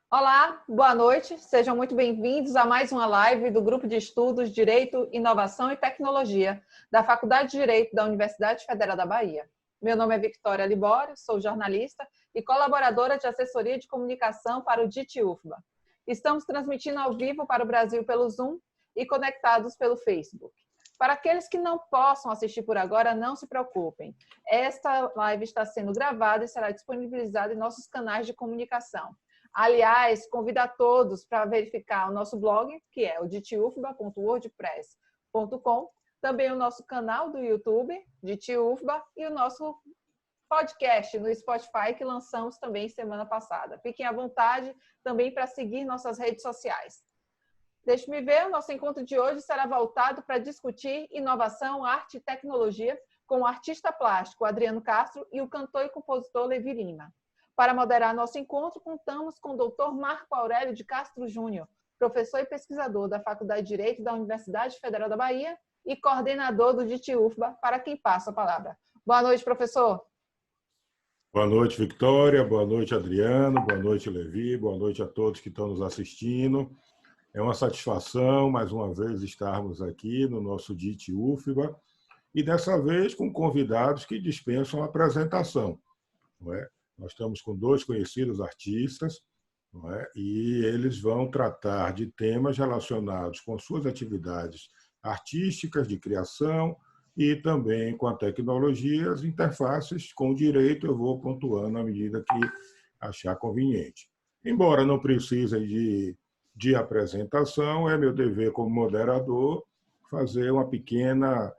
Olá, boa noite. Sejam muito bem-vindos a mais uma live do Grupo de Estudos Direito, Inovação e Tecnologia da Faculdade de Direito da Universidade Federal da Bahia. Meu nome é Victoria Libório, sou jornalista e colaboradora de assessoria de comunicação para o DIT-UFBA. Estamos transmitindo ao vivo para o Brasil pelo Zoom e conectados pelo Facebook. Para aqueles que não possam assistir por agora, não se preocupem. Esta live está sendo gravada e será disponibilizada em nossos canais de comunicação. Aliás, convido a todos para verificar o nosso blog, que é o ditufba.wordpress.com, também o nosso canal do YouTube, DIT-UFBA, e o nosso podcast no Spotify, que lançamos também semana passada. Fiquem à vontade também para seguir nossas redes sociais. Deixe-me ver, o nosso encontro de hoje será voltado para discutir inovação, arte e tecnologia com o artista plástico Adriano Castro e o cantor e compositor Levi Lima. Para moderar nosso encontro, contamos com o Dr. Marco Aurélio de Castro Júnior, professor e pesquisador da Faculdade de Direito da Universidade Federal da Bahia e coordenador do DIT-UFBA, para quem passa a palavra. Boa noite, professor. Boa noite, Victoria. Boa noite, Adriano. Boa noite, Levi. Boa noite a todos que estão nos assistindo. É uma satisfação, mais uma vez, estarmos aqui no nosso DIT-UFBA e, dessa vez, com convidados que dispensam a apresentação. Não é? Nós estamos com dois conhecidos artistas, não é? E eles vão tratar de temas relacionados com suas atividades artísticas, de criação e também com a tecnologia, as interfaces com o direito. Eu vou pontuando à medida que achar conveniente. Embora não precisem de apresentação, é meu dever como moderador fazer uma pequena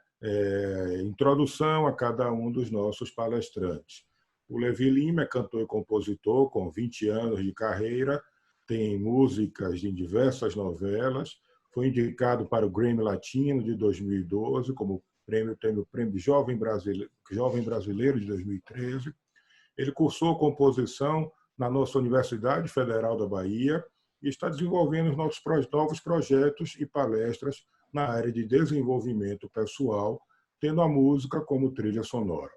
introdução a cada um dos nossos palestrantes. O Levi Lima é cantor e compositor com 20 anos de carreira, tem músicas em diversas novelas, foi indicado para o Grammy Latino de 2012, como tem o prêmio Jovem Brasileiro de 2013. Ele cursou composição na nossa Universidade Federal da Bahia e está desenvolvendo novos projetos e palestras na área de desenvolvimento pessoal, tendo a música como trilha sonora.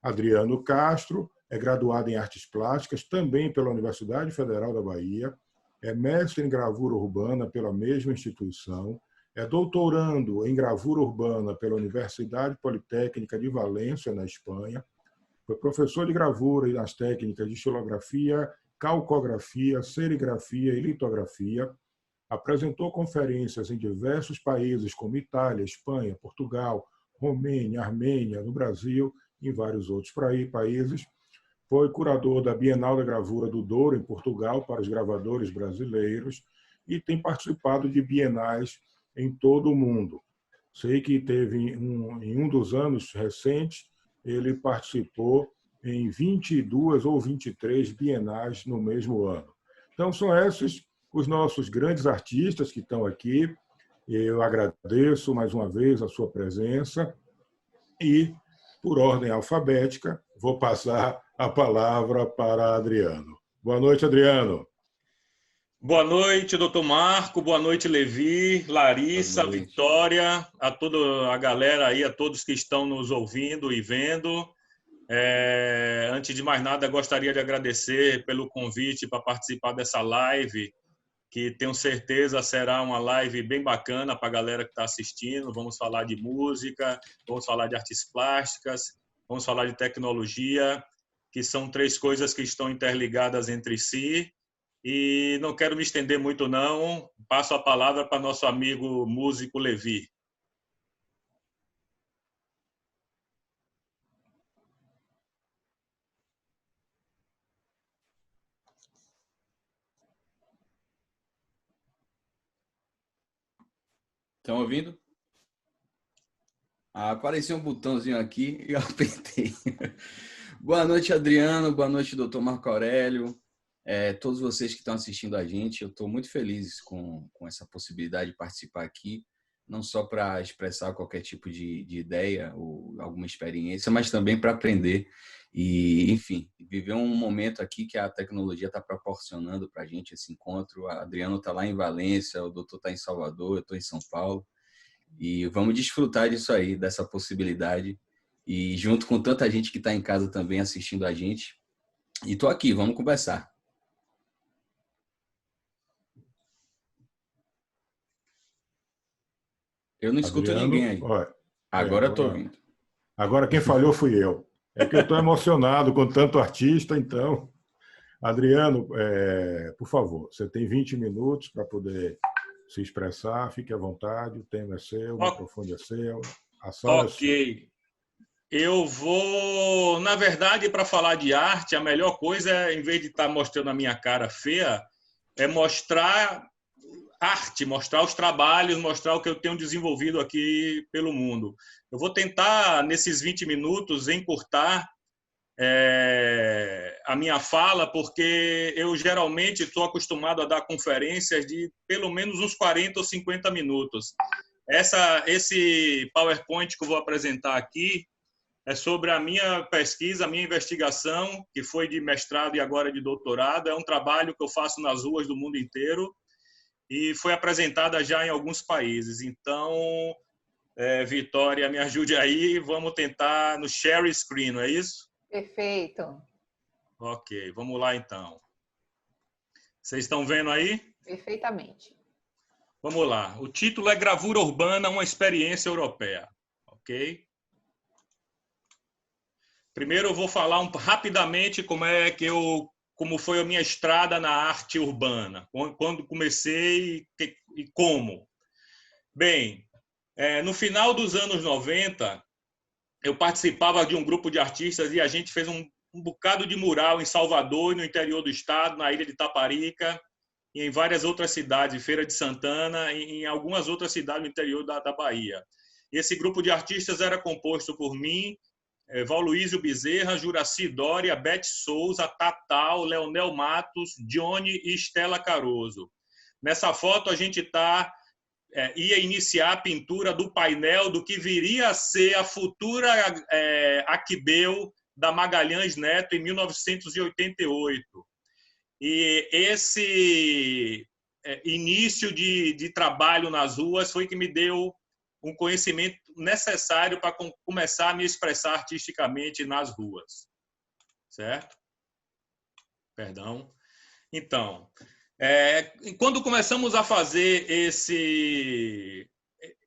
Adriano Castro é graduado em Artes Plásticas, também pela Universidade Federal da Bahia, é mestre em gravura urbana pela mesma instituição, é doutorando em gravura urbana pela Universidade Politécnica de Valência, na Espanha, foi professor de gravura e nas técnicas de xilografia, calcografia, serigrafia e litografia, apresentou conferências em diversos países como Itália, Espanha, Portugal, Romênia, Armênia, no Brasil, em vários outros países. Foi curador da Bienal da Gravura do Douro, em Portugal, para os gravadores brasileiros, e tem participado de bienais em todo o mundo. Sei que teve, em um dos anos recentes, ele participou em 22 ou 23 bienais no mesmo ano. Então, são esses os nossos grandes artistas que estão aqui. Eu agradeço mais uma vez a sua presença e, por ordem alfabética, vou passar a palavra para Adriano. Boa noite, Adriano. Boa noite, doutor Marco. Boa noite, Levi, Larissa, Victoria, a toda a galera aí, a todos que estão nos ouvindo e vendo. Antes de mais nada, gostaria de agradecer pelo convite para participar dessa live, que tenho certeza será uma live bem bacana para a galera que está assistindo. Vamos falar de música, vamos falar de artes plásticas, vamos falar de tecnologia, que são três coisas que estão interligadas entre si. E não quero me estender muito, não. Passo a palavra para nosso amigo músico Levi. Estão ouvindo? Apareceu um botãozinho aqui e eu apertei. Boa noite, Adriano. Boa noite, doutor Marco Aurélio. Todos vocês que estão assistindo a gente, eu estou muito feliz com essa possibilidade de participar aqui, não só para expressar qualquer tipo de ideia ou alguma experiência, mas também para aprender e, enfim, viver um momento aqui que a tecnologia está proporcionando para a gente esse encontro. O Adriano está lá em Valência, o doutor está em Salvador, eu estou em São Paulo, e vamos desfrutar disso aí, dessa possibilidade, e junto com tanta gente que está em casa também assistindo a gente. E estou aqui, vamos conversar. Eu não escuto Adriano, ninguém aí. olha, Agora eu estou ouvindo. Agora quem falhou fui eu. É que eu estou emocionado com tanto artista, então. Adriano, por favor, você tem 20 minutos para poder se expressar, fique à vontade, o tema é seu, o microfone é seu, a sala é sua. Ok. Eu vou, na verdade, para falar de arte, a melhor coisa é, em vez de estar mostrando a minha cara feia, é mostrar arte, mostrar os trabalhos, mostrar o que eu tenho desenvolvido aqui pelo mundo. Eu vou tentar, nesses 20 minutos, encurtar a minha fala, porque eu geralmente estou acostumado a dar conferências de pelo menos uns 40 ou 50 minutos. Esse PowerPoint que eu vou apresentar aqui é sobre a minha pesquisa, a minha investigação, que foi de mestrado e agora de doutorado. É um trabalho que eu faço nas ruas do mundo inteiro e foi apresentada já em alguns países. Então, Vitória, me ajude aí. Vamos tentar no share screen, não é isso? Perfeito. Ok, vamos lá então. Vocês estão vendo aí? Perfeitamente. Vamos lá. O título é Gravura Urbana, uma experiência europeia. Ok? Primeiro eu vou falar rapidamente como foi a minha estrada na arte urbana, quando comecei e como. Bem, no final dos anos 90, eu participava de um grupo de artistas e a gente fez um bocado de mural em Salvador e no interior do estado, na ilha de Taparica, e em várias outras cidades, Feira de Santana, e em algumas outras cidades no interior da Bahia. Esse grupo de artistas era composto por mim, Valluísio Bezerra, Juraci Dória, Beth Souza, Tatal, Leonel Matos, Johnny e Estela Caroso. Nessa foto a gente ia iniciar a pintura do painel do que viria a ser a futura Aquibeu da Magalhães Neto em 1988. E esse início de trabalho nas ruas foi que me deu um conhecimento necessário para começar a me expressar artisticamente nas ruas. Certo? Perdão. Então, quando começamos a fazer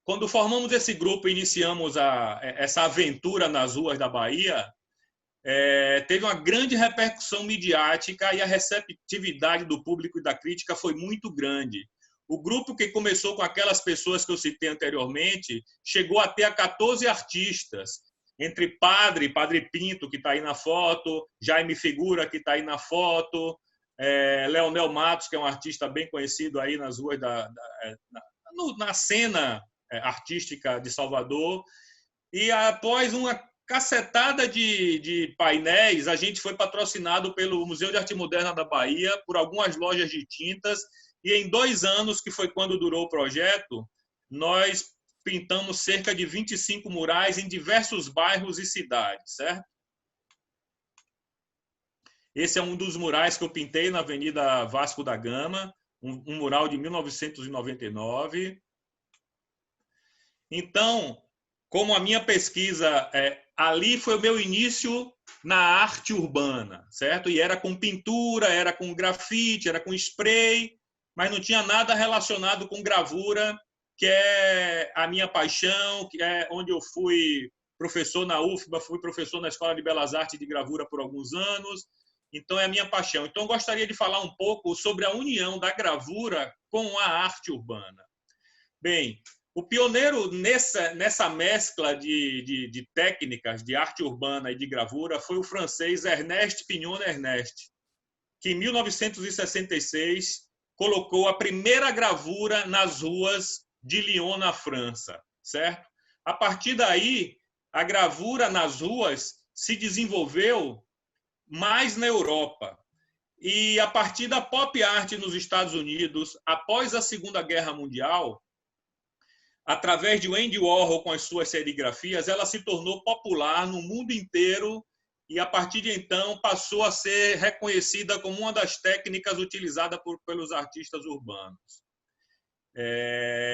quando formamos esse grupo e iniciamos essa aventura nas ruas da Bahia, teve uma grande repercussão midiática e a receptividade do público e da crítica foi muito grande. O grupo, que começou com aquelas pessoas que eu citei anteriormente, chegou a ter 14 artistas, entre Padre Pinto, que está aí na foto, Jaime Figura, que está aí na foto, Leonel Matos, que é um artista bem conhecido aí nas ruas na cena artística de Salvador. E após uma cacetada de painéis, a gente foi patrocinado pelo Museu de Arte Moderna da Bahia, por algumas lojas de tintas, e em 2 anos, que foi quando durou o projeto, nós pintamos cerca de 25 murais em diversos bairros e cidades, certo? Esse é um dos murais que eu pintei na Avenida Vasco da Gama, um mural de 1999. Então, como a minha pesquisa, ali foi o meu início na arte urbana, certo? E era com pintura, era com grafite, era com spray, mas não tinha nada relacionado com gravura, que é a minha paixão, que é onde eu fui professor na UFBA, fui professor na Escola de Belas Artes de Gravura por alguns anos, então é a minha paixão. Então eu gostaria de falar um pouco sobre a união da gravura com a arte urbana. Bem, o pioneiro nessa mescla de técnicas de arte urbana e de gravura foi o francês Ernest Pignon-Ernest, que em 1966 colocou a primeira gravura nas ruas de Lyon, na França, certo? A partir daí, a gravura nas ruas se desenvolveu mais na Europa. E a partir da pop art nos Estados Unidos, após a Segunda Guerra Mundial, através de Andy Warhol com as suas serigrafias, ela se tornou popular no mundo inteiro e, a partir de então, passou a ser reconhecida como uma das técnicas utilizadas pelos artistas urbanos.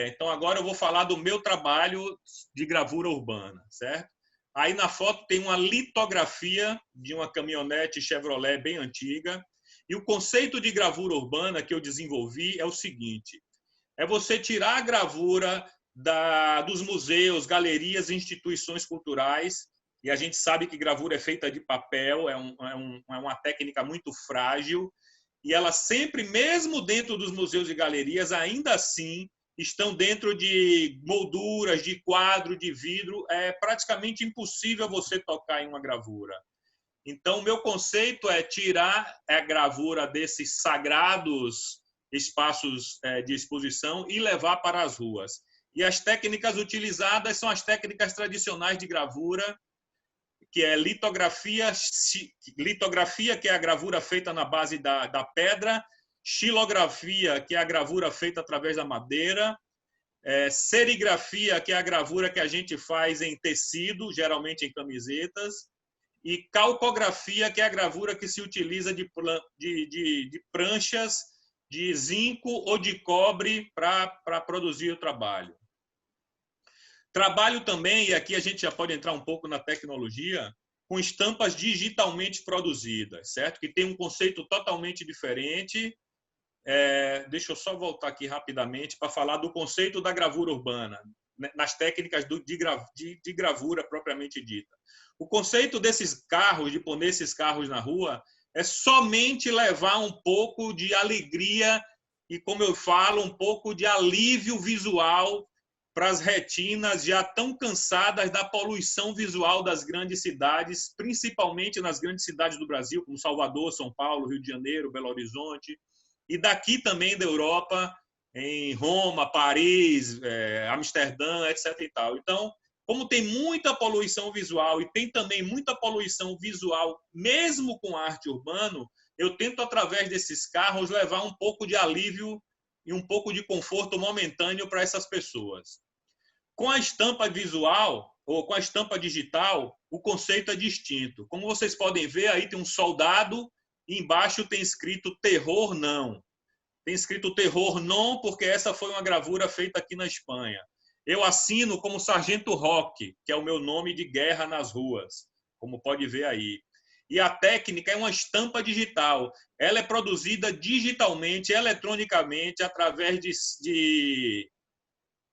Então, agora eu vou falar do meu trabalho de gravura urbana, certo? Aí na foto tem uma litografia de uma caminhonete Chevrolet bem antiga. E o conceito de gravura urbana que eu desenvolvi é o seguinte: é você tirar a gravura dos museus, galerias e instituições culturais. E a gente sabe que gravura é feita de papel, é uma técnica muito frágil. E ela sempre, mesmo dentro dos museus e galerias, ainda assim, estão dentro de molduras, de quadro, de vidro. É praticamente impossível você tocar em uma gravura. Então, o meu conceito é tirar a gravura desses sagrados espaços de exposição e levar para as ruas. E as técnicas utilizadas são as técnicas tradicionais de gravura, que é litografia, que é a gravura feita na base da pedra, xilografia, que é a gravura feita através da madeira, serigrafia, que é a gravura que a gente faz em tecido, geralmente em camisetas, e calcografia, que é a gravura que se utiliza de pranchas de zinco ou de cobre para produzir o trabalho. Trabalho também, e aqui a gente já pode entrar um pouco na tecnologia, com estampas digitalmente produzidas, certo? Que tem um conceito totalmente diferente. Deixa eu só voltar aqui rapidamente para falar do conceito da gravura urbana, nas técnicas de gravura propriamente dita. O conceito desses carros, de pôr esses carros na rua, é somente levar um pouco de alegria e, como eu falo, um pouco de alívio visual para as retinas já tão cansadas da poluição visual das grandes cidades, principalmente nas grandes cidades do Brasil, como Salvador, São Paulo, Rio de Janeiro, Belo Horizonte, e daqui também da Europa, em Roma, Paris, Amsterdã, etc. e tal. Então, como tem muita poluição visual e tem também muita poluição visual, mesmo com arte urbano, eu tento, através desses carros, levar um pouco de alívio e um pouco de conforto momentâneo para essas pessoas. Com a estampa visual, ou com a estampa digital, o conceito é distinto. Como vocês podem ver, aí tem um soldado e embaixo tem escrito terror não. Tem escrito terror não porque essa foi uma gravura feita aqui na Espanha. Eu assino como Sargento Roque, que é o meu nome de guerra nas ruas, como pode ver aí. E a técnica é uma estampa digital. Ela é produzida digitalmente, eletronicamente, através de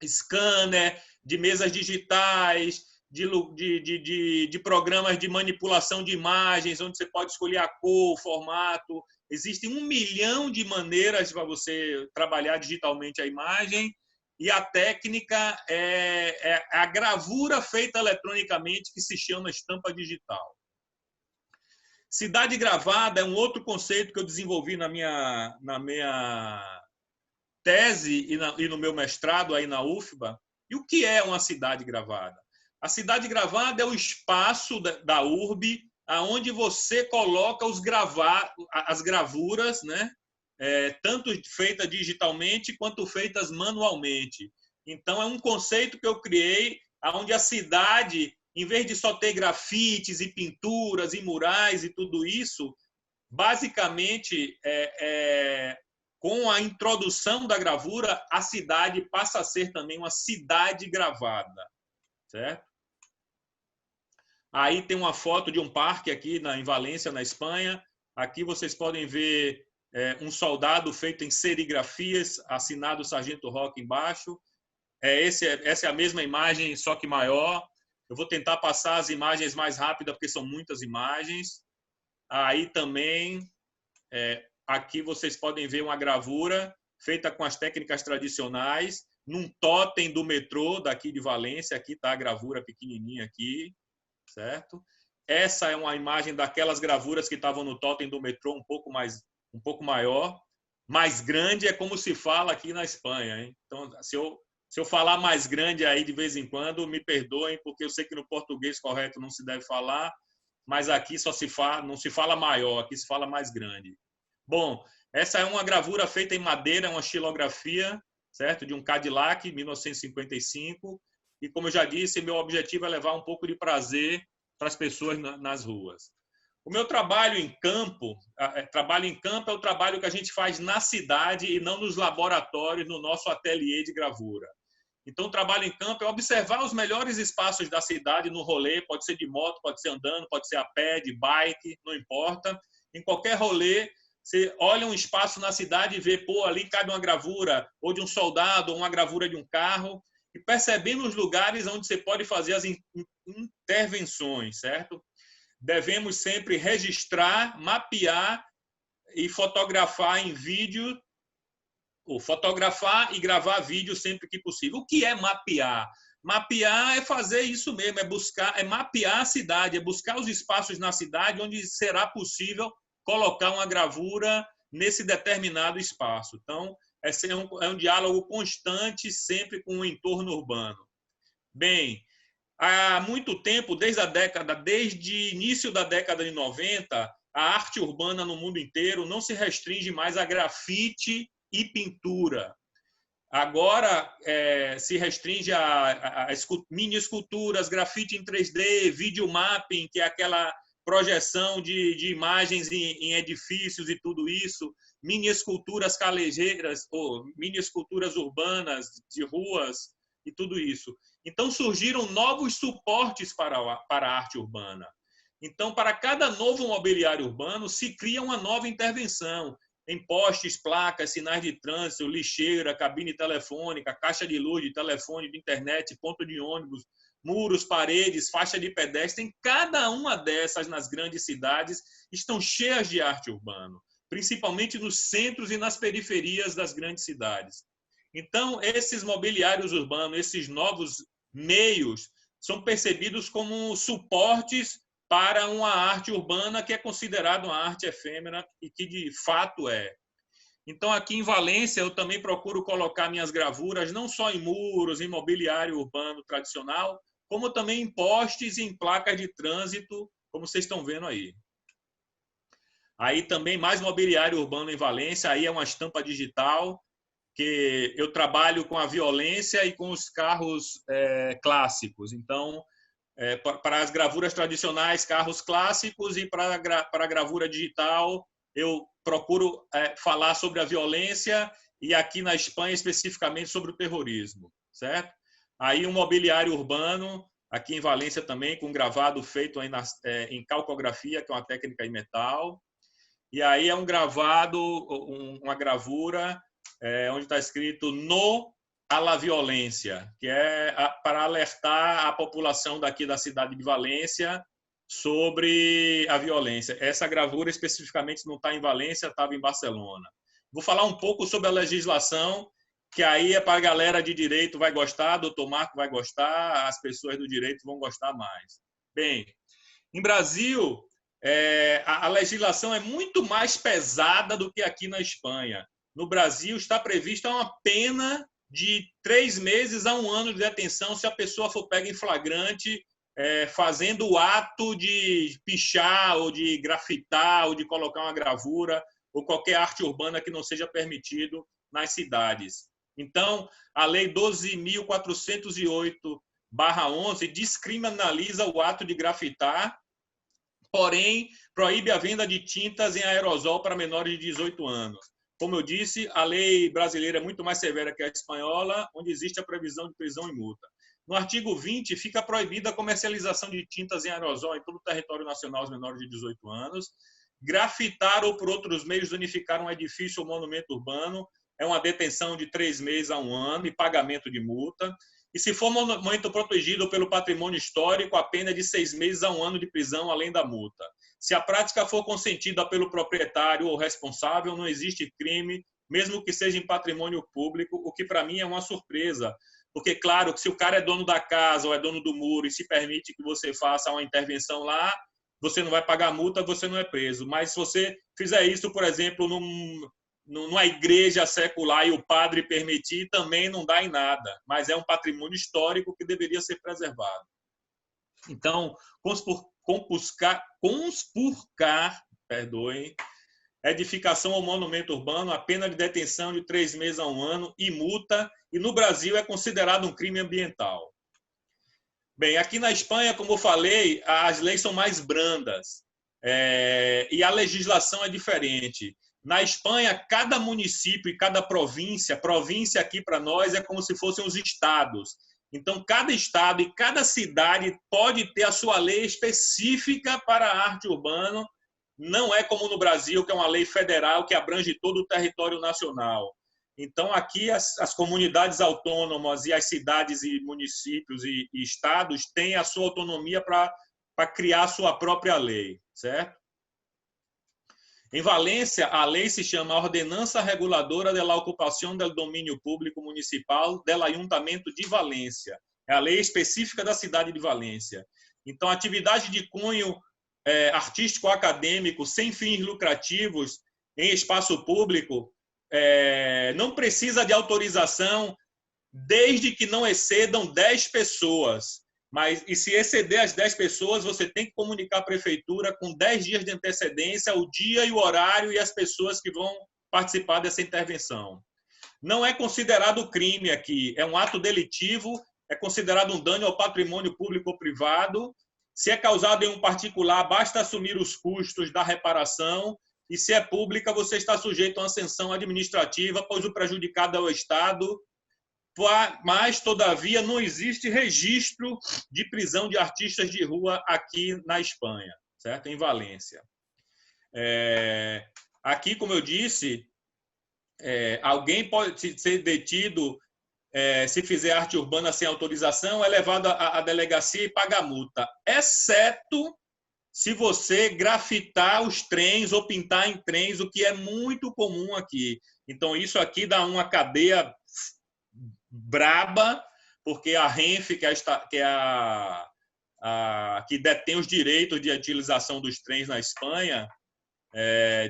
scanner, de mesas digitais, de programas de manipulação de imagens, onde você pode escolher a cor, o formato. Existem 1 milhão de maneiras para você trabalhar digitalmente a imagem, e a técnica é a gravura feita eletronicamente, que se chama estampa digital. Cidade gravada é um outro conceito que eu desenvolvi na minha tese e no meu mestrado aí na UFBA. E o que é uma cidade gravada? A cidade gravada é o espaço da urbe aonde você coloca as gravuras, né? Tanto feitas digitalmente quanto feitas manualmente. Então, é um conceito que eu criei onde a cidade, em vez de só ter grafites e pinturas e murais e tudo isso, basicamente, com a introdução da gravura, a cidade passa a ser também uma cidade gravada, certo? Aí tem uma foto de um parque aqui em Valência, na Espanha. Aqui vocês podem ver um soldado feito em serigrafias, assinado Sargento Roque embaixo. Essa é a mesma imagem, só que maior. Eu vou tentar passar as imagens mais rápidas, porque são muitas imagens. Aí também... aqui vocês podem ver uma gravura feita com as técnicas tradicionais, num totem do metrô daqui de Valência. Aqui está a gravura pequenininha aqui, certo? Essa é uma imagem daquelas gravuras que estavam no totem do metrô, um pouco maior. Mais grande é como se fala aqui na Espanha, hein? Então, se eu falar mais grande aí de vez em quando, me perdoem, porque eu sei que no português correto não se deve falar, mas aqui não se fala maior, aqui se fala mais grande. Bom, essa é uma gravura feita em madeira, uma xilografia, certo? De um Cadillac, 1955. E, como eu já disse, meu objetivo é levar um pouco de prazer para as pessoas nas ruas. O meu trabalho em campo é o trabalho que a gente faz na cidade e não nos laboratórios, no nosso ateliê de gravura. Então, o trabalho em campo é observar os melhores espaços da cidade no rolê, pode ser de moto, pode ser andando, pode ser a pé, de bike, não importa. Em qualquer rolê, você olha um espaço na cidade e vê, ali cabe uma gravura, ou de um soldado, ou uma gravura de um carro, e percebendo os lugares onde você pode fazer as intervenções, certo? Devemos sempre registrar, mapear e fotografar em vídeo, ou fotografar e gravar vídeo sempre que possível. O que é mapear? Mapear é fazer isso mesmo, é buscar, é mapear a cidade, é buscar os espaços na cidade onde será possível colocar uma gravura nesse determinado espaço. Então, é um diálogo constante sempre com o entorno urbano. Bem, há muito tempo, desde início da década de 90, a arte urbana no mundo inteiro não se restringe mais a grafite e pintura. Agora se restringe a mini esculturas, grafite em 3D, videomapping, que é aquela projeção de imagens em edifícios e tudo isso, mini esculturas calejeiras, ou mini esculturas urbanas de ruas e tudo isso. Então surgiram novos suportes para a arte urbana. Então, para cada novo mobiliário urbano, se cria uma nova intervenção. Em postes, placas, sinais de trânsito, lixeira, cabine telefônica, caixa de luz, de telefone, de internet, ponto de ônibus, muros, paredes, faixa de pedestre. Cada uma dessas, nas grandes cidades, estão cheias de arte urbana, principalmente nos centros e nas periferias das grandes cidades. Então, esses mobiliários urbanos, esses novos meios, são percebidos como suportes para uma arte urbana que é considerada uma arte efêmera e que de fato é. Então, aqui em Valência, eu também procuro colocar minhas gravuras não só em muros, em mobiliário urbano tradicional, como também em postes e em placas de trânsito, como vocês estão vendo aí. Aí também mais mobiliário urbano em Valência, aí é uma estampa digital, que eu trabalho com a violência e com os carros clássicos. Então, para as gravuras tradicionais, carros clássicos, e para a gravura digital, eu procuro falar sobre a violência e aqui na Espanha, especificamente, sobre o terrorismo, certo? Aí um mobiliário urbano, aqui em Valência também, com gravado feito aí em calcografia, que é uma técnica em metal. E aí é um gravado, uma gravura, onde está escrito "No a la violência", que é para alertar a população daqui da cidade de Valência sobre a violência. Essa gravura especificamente não está em Valência, estava em Barcelona. Vou falar um pouco sobre a legislação, que aí é para a galera de direito vai gostar, doutor Marco vai gostar, as pessoas do direito vão gostar mais. Bem, em Brasil, a legislação é muito mais pesada do que aqui na Espanha. No Brasil está prevista uma pena de 3 meses a 1 ano de detenção se a pessoa for pega em flagrante fazendo o ato de pichar ou de grafitar ou de colocar uma gravura ou qualquer arte urbana que não seja permitido nas cidades. Então, a Lei 12.408/11 descriminaliza o ato de grafitar, porém, proíbe a venda de tintas em aerosol para menores de 18 anos. Como eu disse, a lei brasileira é muito mais severa que a espanhola, onde existe a previsão de prisão e multa. No artigo 20, fica proibida a comercialização de tintas em aerosol em todo o território nacional aos menores de 18 anos. Grafitar ou por outros meios danificar um edifício ou monumento urbano é uma detenção de 3 meses a 1 ano e pagamento de multa. E se for monumento protegido pelo patrimônio histórico, a pena é de 6 meses a 1 ano de prisão, além da multa. Se a prática for consentida pelo proprietário ou responsável, não existe crime, mesmo que seja em patrimônio público, o que para mim é uma surpresa. Porque, claro, que se o cara é dono da casa ou é dono do muro e se permite que você faça uma intervenção lá, você não vai pagar multa, você não é preso. Mas se você fizer isso, por exemplo, numa igreja secular e o padre permitir, também não dá em nada. Mas é um patrimônio histórico que deveria ser preservado. Então, conspurcar, edificação ou monumento urbano, a pena de detenção de 3 meses a 1 ano e multa, e no Brasil é considerado um crime ambiental. Bem, aqui na Espanha, como eu falei, as leis são mais brandas e a legislação é diferente. Na Espanha, cada município e cada província aqui para nós é como se fossem os estados. Então, cada estado e cada cidade pode ter a sua lei específica para a arte urbana. Não é como no Brasil, que é uma lei federal que abrange todo o território nacional. Então, aqui as comunidades autônomas e as cidades e municípios e estados têm a sua autonomia para criar a sua própria lei, certo? Em Valência, a lei se chama Ordenança Reguladora de la Ocupación del Domínio Público Municipal del Ayuntamiento de Valência. É a lei específica da cidade de Valência. Então, atividade de cunho artístico-acadêmico sem fins lucrativos em espaço público não precisa de autorização desde que não excedam 10 pessoas. E se exceder as 10 pessoas, você tem que comunicar à prefeitura com 10 dias de antecedência o dia e o horário e as pessoas que vão participar dessa intervenção. Não é considerado crime aqui, é um ato delitivo, é considerado um dano ao patrimônio público ou privado. Se é causado em um particular, basta assumir os custos da reparação, e se é pública, você está sujeito a uma sanção administrativa, pois o prejudicado é o Estado. Mas, todavia, não existe registro de prisão de artistas de rua aqui na Espanha, certo? Em Valência. Aqui, como eu disse, alguém pode ser detido se fizer arte urbana sem autorização, é levado à delegacia e paga multa, exceto se você grafitar os trens ou pintar em trens, o que é muito comum aqui. Então, isso aqui dá uma cadeia braba, porque a Renfe, que detém os direitos de utilização dos trens na Espanha,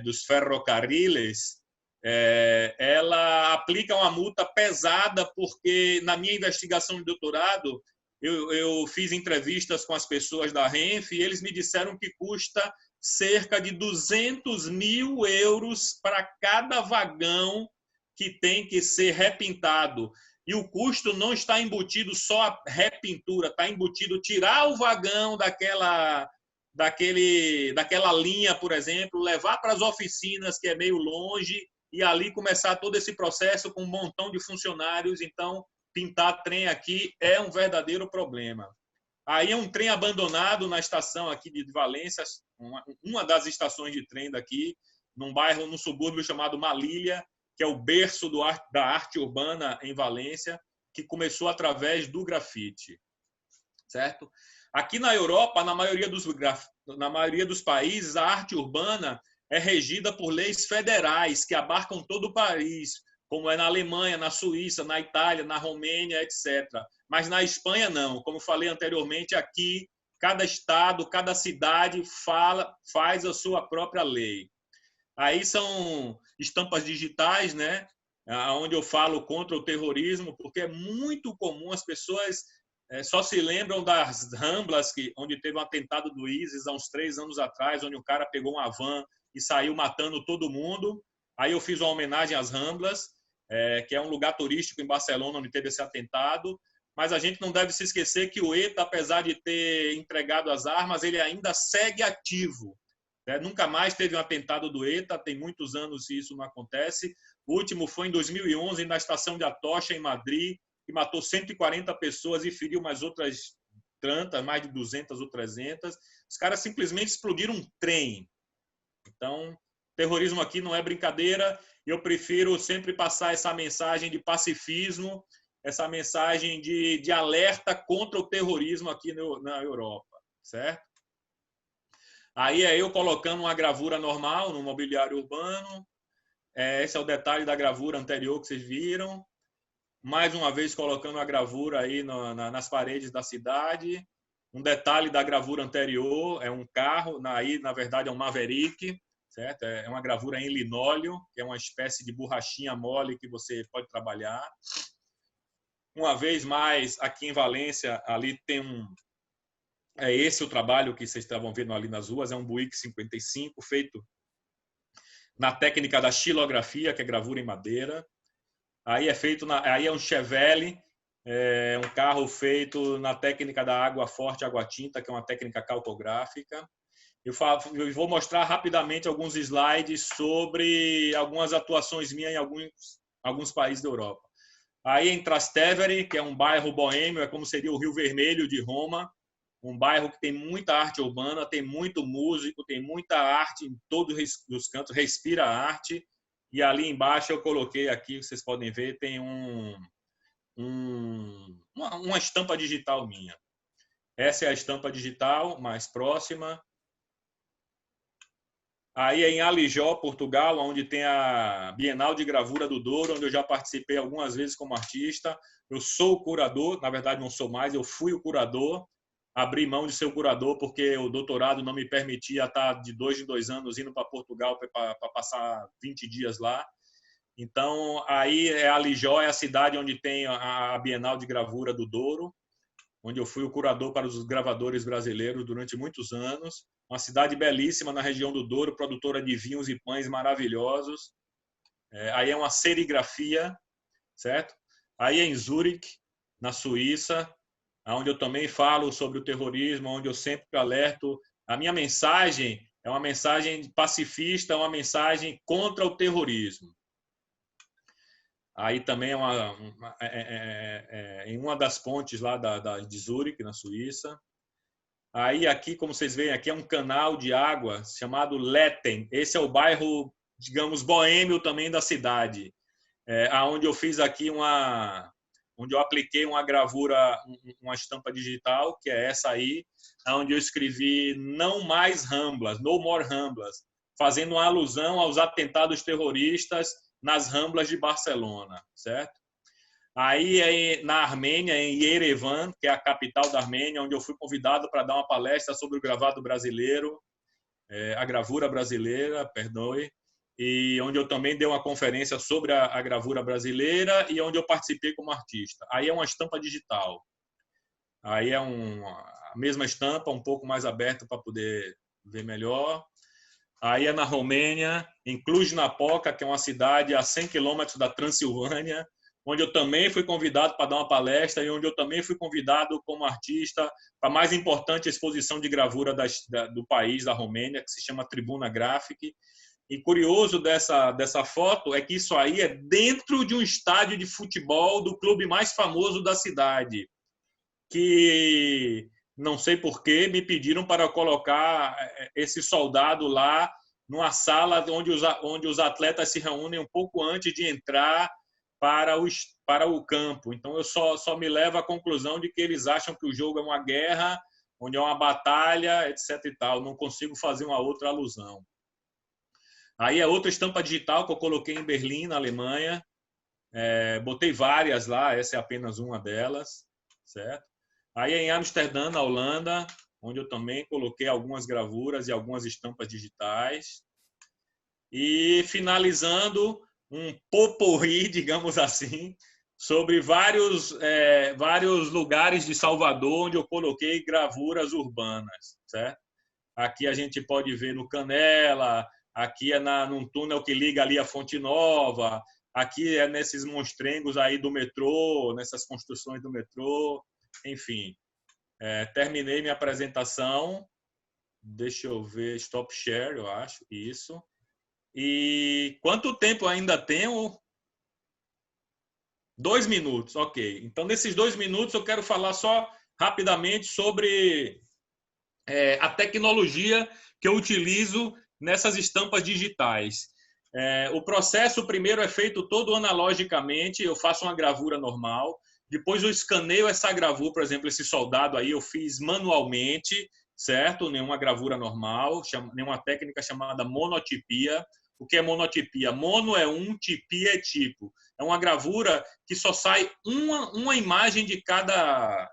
dos ferrocarriles, ela aplica uma multa pesada, porque na minha investigação de doutorado eu fiz entrevistas com as pessoas da Renfe e eles me disseram que custa cerca de 200 mil euros para cada vagão que tem que ser repintado. E o custo não está embutido só a repintura, está embutido tirar o vagão daquela linha, por exemplo, levar para as oficinas, que é meio longe, e ali começar todo esse processo com um montão de funcionários. Então, pintar trem aqui é um verdadeiro problema. Aí é um trem abandonado na estação aqui de Valência, uma das estações de trem daqui, num bairro, num subúrbio chamado Malilha, que é o berço da arte urbana em Valência, que começou através do grafite, certo? Aqui na Europa, na maioria dos países, a arte urbana é regida por leis federais que abarcam todo o país, como é na Alemanha, na Suíça, na Itália, na Romênia, etc. Mas na Espanha, não. Como falei anteriormente, aqui, cada estado, cada cidade faz a sua própria lei. Aí são estampas digitais, né? Onde eu falo contra o terrorismo, porque é muito comum, as pessoas só se lembram das Ramblas, onde teve um atentado do ISIS há uns 3 anos atrás, onde o cara pegou uma van e saiu matando todo mundo. Aí eu fiz uma homenagem às Ramblas, que é um lugar turístico em Barcelona, onde teve esse atentado. Mas a gente não deve se esquecer que o ETA, apesar de ter entregado as armas, ele ainda segue ativo. Nunca mais teve um atentado do ETA, tem muitos anos que isso não acontece. O último foi em 2011, na estação de Atocha, em Madrid, que matou 140 pessoas e feriu mais outras 30, mais de 200 ou 300. Os caras simplesmente explodiram um trem. Então, terrorismo aqui não é brincadeira. Eu prefiro sempre passar essa mensagem de pacifismo, essa mensagem de alerta contra o terrorismo aqui na Europa, certo? Aí é eu colocando uma gravura normal no mobiliário urbano. Esse é o detalhe da gravura anterior que vocês viram. Mais uma vez colocando a gravura aí nas paredes da cidade. Um detalhe da gravura anterior é um carro, aí na verdade é um Maverick, certo? É uma gravura em linóleo, que é uma espécie de borrachinha mole que você pode trabalhar. Uma vez mais, aqui em Valência, ali tem esse o trabalho que vocês estavam vendo ali nas ruas, é um Buick 55, feito na técnica da xilografia, que é gravura em madeira. Aí é um Chevelle, um carro feito na técnica da água forte, água tinta, que é uma técnica calcográfica. Eu vou mostrar rapidamente alguns slides sobre algumas atuações minhas em alguns países da Europa. Aí em Trastevere, que é um bairro boêmio, é como seria o Rio Vermelho de Roma, um bairro que tem muita arte urbana, tem muito músico, tem muita arte em todos os cantos, respira arte. E ali embaixo eu coloquei aqui, vocês podem ver, tem uma estampa digital minha. Essa é a estampa digital mais próxima. Aí é em Alijó, Portugal, onde tem a Bienal de Gravura do Douro, onde eu já participei algumas vezes como artista. Eu sou o curador, na verdade não sou mais, eu fui o curador. Abri mão de ser o curador porque o doutorado não me permitia estar de 2 em 2 anos indo para Portugal para passar 20 dias lá. Então, aí Alijó é a cidade onde tem a Bienal de Gravura do Douro, onde eu fui o curador para os gravadores brasileiros durante muitos anos. Uma cidade belíssima na região do Douro, produtora de vinhos e pães maravilhosos. Aí é uma serigrafia, certo? Aí é em Zurique, na Suíça, onde eu também falo sobre o terrorismo, onde eu sempre alerto. A minha mensagem é uma mensagem pacifista, uma mensagem contra o terrorismo. Aí também em uma das pontes lá de Zurique, na Suíça. Aí aqui, como vocês veem, aqui é um canal de água chamado Letten. Esse é o bairro, digamos, boêmio também da cidade. Onde eu fiz aqui onde eu apliquei uma gravura, uma estampa digital, que é essa aí, onde eu escrevi não mais Ramblas, no more Ramblas, fazendo uma alusão aos atentados terroristas nas Ramblas de Barcelona, certo? Aí na Armênia, em Yerevan, que é a capital da Armênia, onde eu fui convidado para dar uma palestra sobre o gravado brasileiro, a gravura brasileira, perdoe, e onde eu também dei uma conferência sobre a gravura brasileira e onde eu participei como artista. Aí é uma estampa digital. Aí é a mesma estampa, um pouco mais aberta para poder ver melhor. Aí é na Romênia, em Cluj-Napoca, que é uma cidade a 100 quilômetros da Transilvânia, onde eu também fui convidado para dar uma palestra e onde eu também fui convidado como artista para a mais importante exposição de gravura do país, da Romênia, que se chama Tribuna Graphic. E curioso dessa foto é que isso aí é dentro de um estádio de futebol do clube mais famoso da cidade, que não sei por que me pediram para colocar esse soldado lá numa sala onde os atletas se reúnem um pouco antes de entrar para o campo. Então, eu só me levo à conclusão de que eles acham que o jogo é uma guerra, onde é uma batalha, etc. e tal. Não consigo fazer uma outra alusão. Aí é outra estampa digital que eu coloquei em Berlim, na Alemanha. Botei várias lá, essa é apenas uma delas, certo? Aí é em Amsterdã, na Holanda, onde eu também coloquei algumas gravuras e algumas estampas digitais. E finalizando, um potpourri, digamos assim, sobre vários lugares de Salvador onde eu coloquei gravuras urbanas, certo? Aqui a gente pode ver no Canela, aqui é num túnel que liga ali a Fonte Nova, aqui é nesses monstrengos aí do metrô, nessas construções do metrô, enfim. Terminei minha apresentação. Deixa eu ver, stop share, eu acho, isso. E quanto tempo ainda tenho? 2 minutos, ok. Então, nesses 2 minutos, eu quero falar só rapidamente sobre a tecnologia que eu utilizo nessas estampas digitais. O processo primeiro é feito todo analogicamente, eu faço uma gravura normal, depois eu escaneio essa gravura, por exemplo, esse soldado aí eu fiz manualmente, certo? Nenhuma gravura normal, nenhuma técnica chamada monotipia. O que é monotipia? Mono é um, tipia é tipo. É uma gravura que só sai uma imagem de cada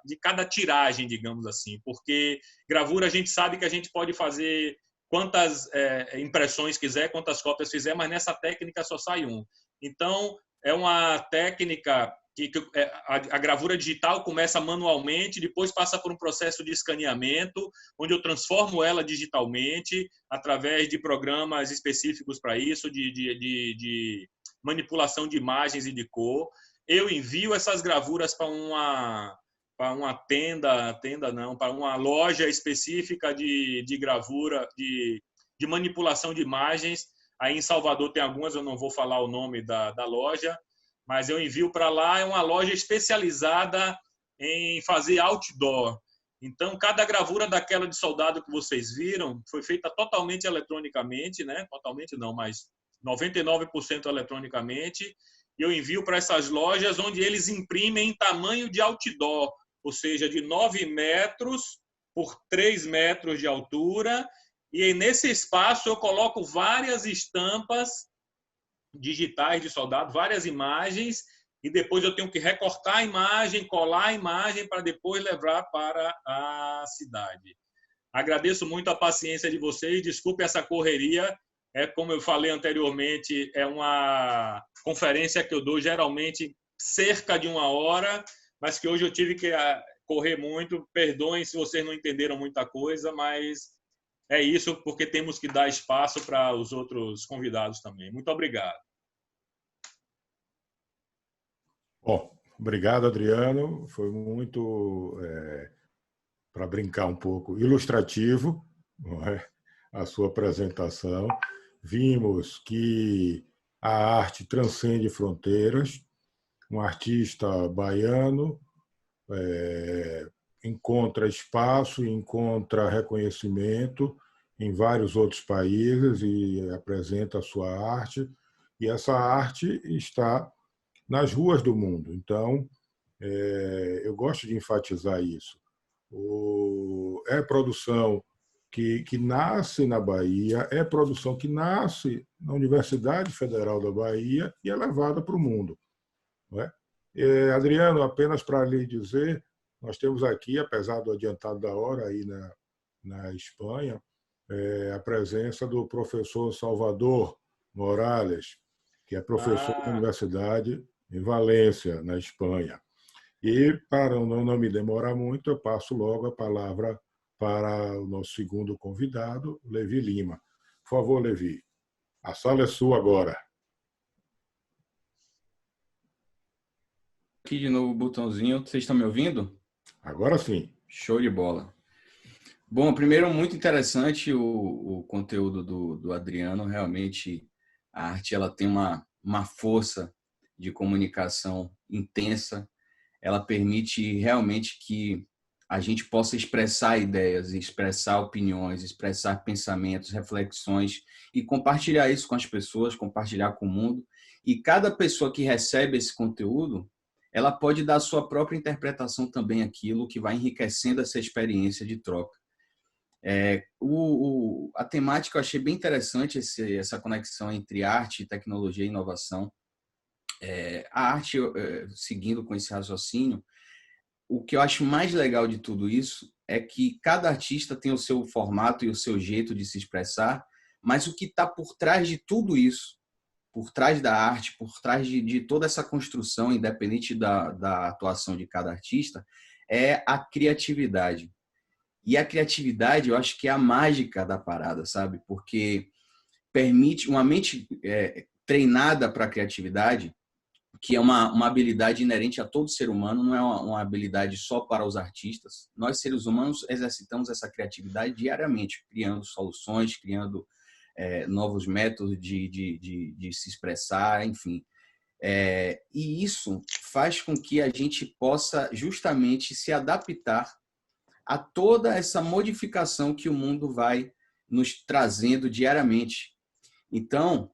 tiragem, digamos assim, porque gravura a gente sabe que a gente pode fazer quantas impressões quiser, quantas cópias fizer, mas nessa técnica só sai um. Então, é uma técnica que a gravura digital começa manualmente, depois passa por um processo de escaneamento, onde eu transformo ela digitalmente através de programas específicos para isso, de manipulação de imagens e de cor. Eu envio essas gravuras para uma para uma loja específica de gravura, de manipulação de imagens. Aí em Salvador tem algumas, eu não vou falar o nome da loja, mas eu envio para lá, é uma loja especializada em fazer outdoor. Então, cada gravura daquela de soldado que vocês viram foi feita totalmente eletronicamente, né? Totalmente não, mas 99% eletronicamente, e eu envio para essas lojas onde eles imprimem em tamanho de outdoor, ou seja, de 9 metros por 3 metros de altura, e aí, nesse espaço eu coloco várias estampas digitais de soldado, várias imagens, e depois eu tenho que recortar a imagem, colar a imagem para depois levar para a cidade. Agradeço muito a paciência de vocês, desculpe essa correria, como eu falei anteriormente, é uma conferência que eu dou geralmente cerca de 1 hora, mas que hoje eu tive que correr muito, perdoem se vocês não entenderam muita coisa, mas é isso, porque temos que dar espaço para os outros convidados também. Muito obrigado. Bom, obrigado, Adriano. Foi muito, para brincar um pouco, ilustrativo, não é? A sua apresentação. Vimos que a arte transcende fronteiras. Um artista baiano encontra espaço, encontra reconhecimento em vários outros países e apresenta a sua arte. E essa arte está nas ruas do mundo. Então, eu gosto de enfatizar isso. É produção que nasce na Bahia, é produção que nasce na Universidade Federal da Bahia e é levada para o mundo. Não é? Adriano, apenas para lhe dizer, nós temos aqui, apesar do adiantado da hora aí na Espanha, a presença do professor Salvador Morales, que é professor da Universidade em Valência, na Espanha. E, para não me demorar muito, eu passo logo a palavra para o nosso segundo convidado, Levi Lima. Por favor, Levi, a sala é sua agora. Aqui de novo o botãozinho. Vocês estão me ouvindo? Agora sim. Show de bola. Bom, primeiro, muito interessante o conteúdo do Adriano. Realmente, a arte ela tem uma força de comunicação intensa. Ela permite realmente que a gente possa expressar ideias, expressar opiniões, expressar pensamentos, reflexões e compartilhar isso com as pessoas, compartilhar com o mundo. E cada pessoa que recebe esse conteúdo, ela pode dar a sua própria interpretação também àquilo, que vai enriquecendo essa experiência de troca. A temática eu achei bem interessante, essa conexão entre arte, tecnologia e inovação. A arte, seguindo com esse raciocínio, o que eu acho mais legal de tudo isso é que cada artista tem o seu formato e o seu jeito de se expressar, mas o que está por trás de tudo isso, por trás da arte, por trás de toda essa construção, independente da atuação de cada artista, é a criatividade. E a criatividade, eu acho que é a mágica da parada, sabe? Porque permite uma mente treinada para a criatividade, que é uma habilidade inerente a todo ser humano, não é uma habilidade só para os artistas. Nós, seres humanos, exercitamos essa criatividade diariamente, criando soluções, criando novos métodos de se expressar, enfim. E isso faz com que a gente possa justamente se adaptar a toda essa modificação que o mundo vai nos trazendo diariamente. Então,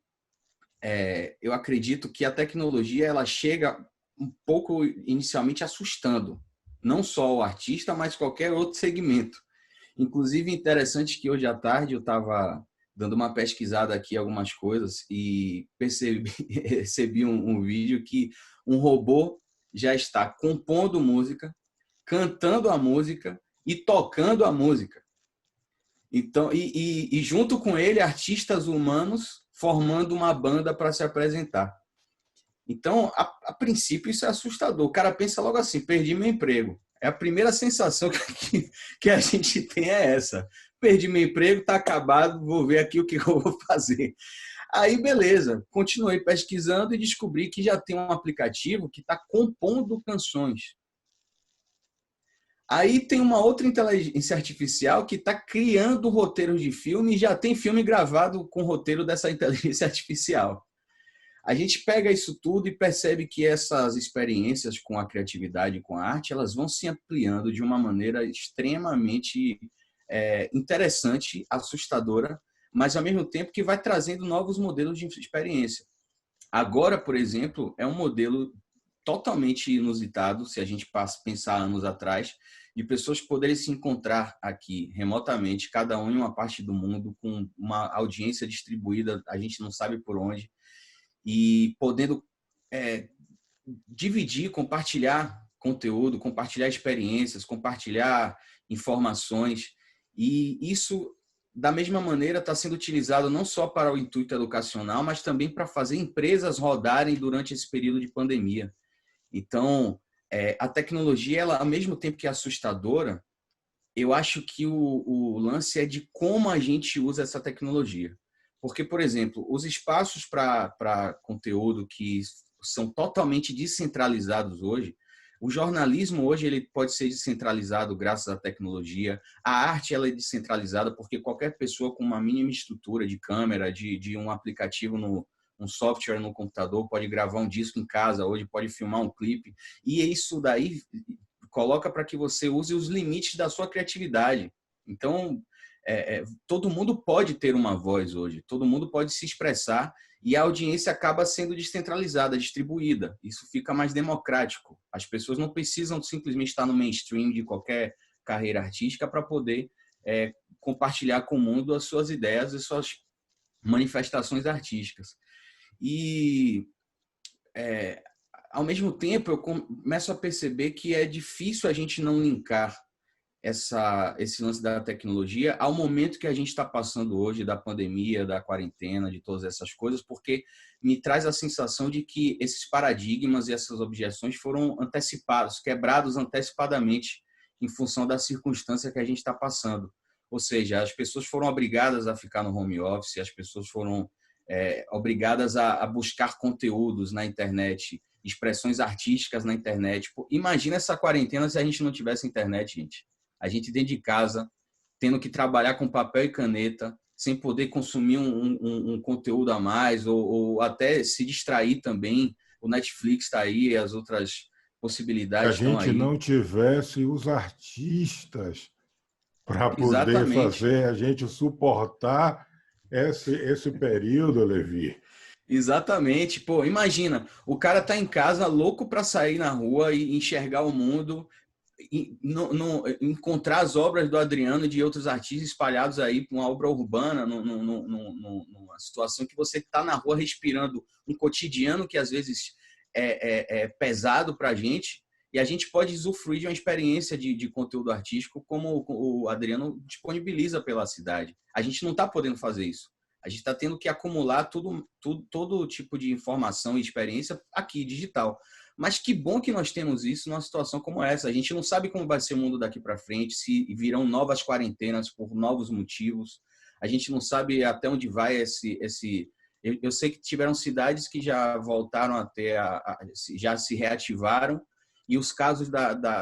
eu acredito que a tecnologia ela chega um pouco inicialmente assustando, não só o artista, mas qualquer outro segmento. Inclusive, interessante que hoje à tarde eu estava dando uma pesquisada aqui em algumas coisas e recebi um vídeo que um robô já está compondo música, cantando a música e tocando a música. Então, e junto com ele, artistas humanos formando uma banda para se apresentar. Então, a princípio, isso é assustador. O cara pensa logo assim, perdi meu emprego. A primeira sensação que a gente tem é essa. Perdi meu emprego, está acabado, vou ver aqui o que eu vou fazer. Aí, beleza. Continuei pesquisando e descobri que já tem um aplicativo que está compondo canções. Aí tem uma outra inteligência artificial que está criando roteiros de filme e já tem filme gravado com roteiro dessa inteligência artificial. A gente pega isso tudo e percebe que essas experiências com a criatividade e com a arte, elas vão se ampliando de uma maneira extremamente interessante, assustadora, mas ao mesmo tempo que vai trazendo novos modelos de experiência. Agora, por exemplo, é um modelo totalmente inusitado, se a gente pensar anos atrás, de pessoas poderem se encontrar aqui remotamente, cada um em uma parte do mundo, com uma audiência distribuída, a gente não sabe por onde, e podendo dividir, compartilhar conteúdo, compartilhar experiências, compartilhar informações. E isso, da mesma maneira, está sendo utilizado não só para o intuito educacional, mas também para fazer empresas rodarem durante esse período de pandemia. Então, a tecnologia, ela, ao mesmo tempo que é assustadora, eu acho que o lance é de como a gente usa essa tecnologia. Porque, por exemplo, os espaços para conteúdo que são totalmente descentralizados hoje, o jornalismo hoje ele pode ser descentralizado graças à tecnologia, a arte ela é descentralizada porque qualquer pessoa com uma mínima estrutura de câmera, de um aplicativo, um software no computador, pode gravar um disco em casa, hoje pode filmar um clipe, e isso daí coloca para que você use os limites da sua criatividade. Então, todo mundo pode ter uma voz hoje, todo mundo pode se expressar e a audiência acaba sendo descentralizada, distribuída. Isso fica mais democrático. As pessoas não precisam simplesmente estar no mainstream de qualquer carreira artística para poder compartilhar com o mundo as suas ideias e suas manifestações artísticas. E, ao mesmo tempo, eu começo a perceber que é difícil a gente não linkar esse lance da tecnologia ao momento que a gente está passando hoje, da pandemia, da quarentena, de todas essas coisas, porque me traz a sensação de que esses paradigmas e essas objeções foram antecipados, quebrados antecipadamente em função da circunstância que a gente está passando. Ou seja, as pessoas foram obrigadas a ficar no home office, as pessoas foram obrigadas a buscar conteúdos na internet, expressões artísticas na internet. Pô, imagina essa quarentena se a gente não tivesse internet, gente. A gente dentro de casa, tendo que trabalhar com papel e caneta, sem poder consumir um conteúdo a mais, ou até se distrair também. O Netflix está aí, as outras possibilidades estão aí. Se a gente não tivesse os artistas para poder Exatamente. fazer a gente suportar esse período, Levi. Exatamente. Pô, imagina, o cara tá em casa louco para sair na rua e enxergar o mundo, encontrar as obras do Adriano e de outros artistas espalhados aí com uma obra urbana, numa situação que você está na rua respirando um cotidiano que às vezes é pesado para a gente, e a gente pode usufruir de uma experiência de conteúdo artístico como o Adriano disponibiliza pela cidade. A gente não está podendo fazer isso. A gente está tendo que acumular todo tipo de informação e experiência aqui, digital. Mas que bom que nós temos isso numa situação como essa. A gente não sabe como vai ser o mundo daqui para frente, se virão novas quarentenas por novos motivos. A gente não sabe até onde vai esse... Eu sei que tiveram cidades que já voltaram a ter, já se reativaram, e os casos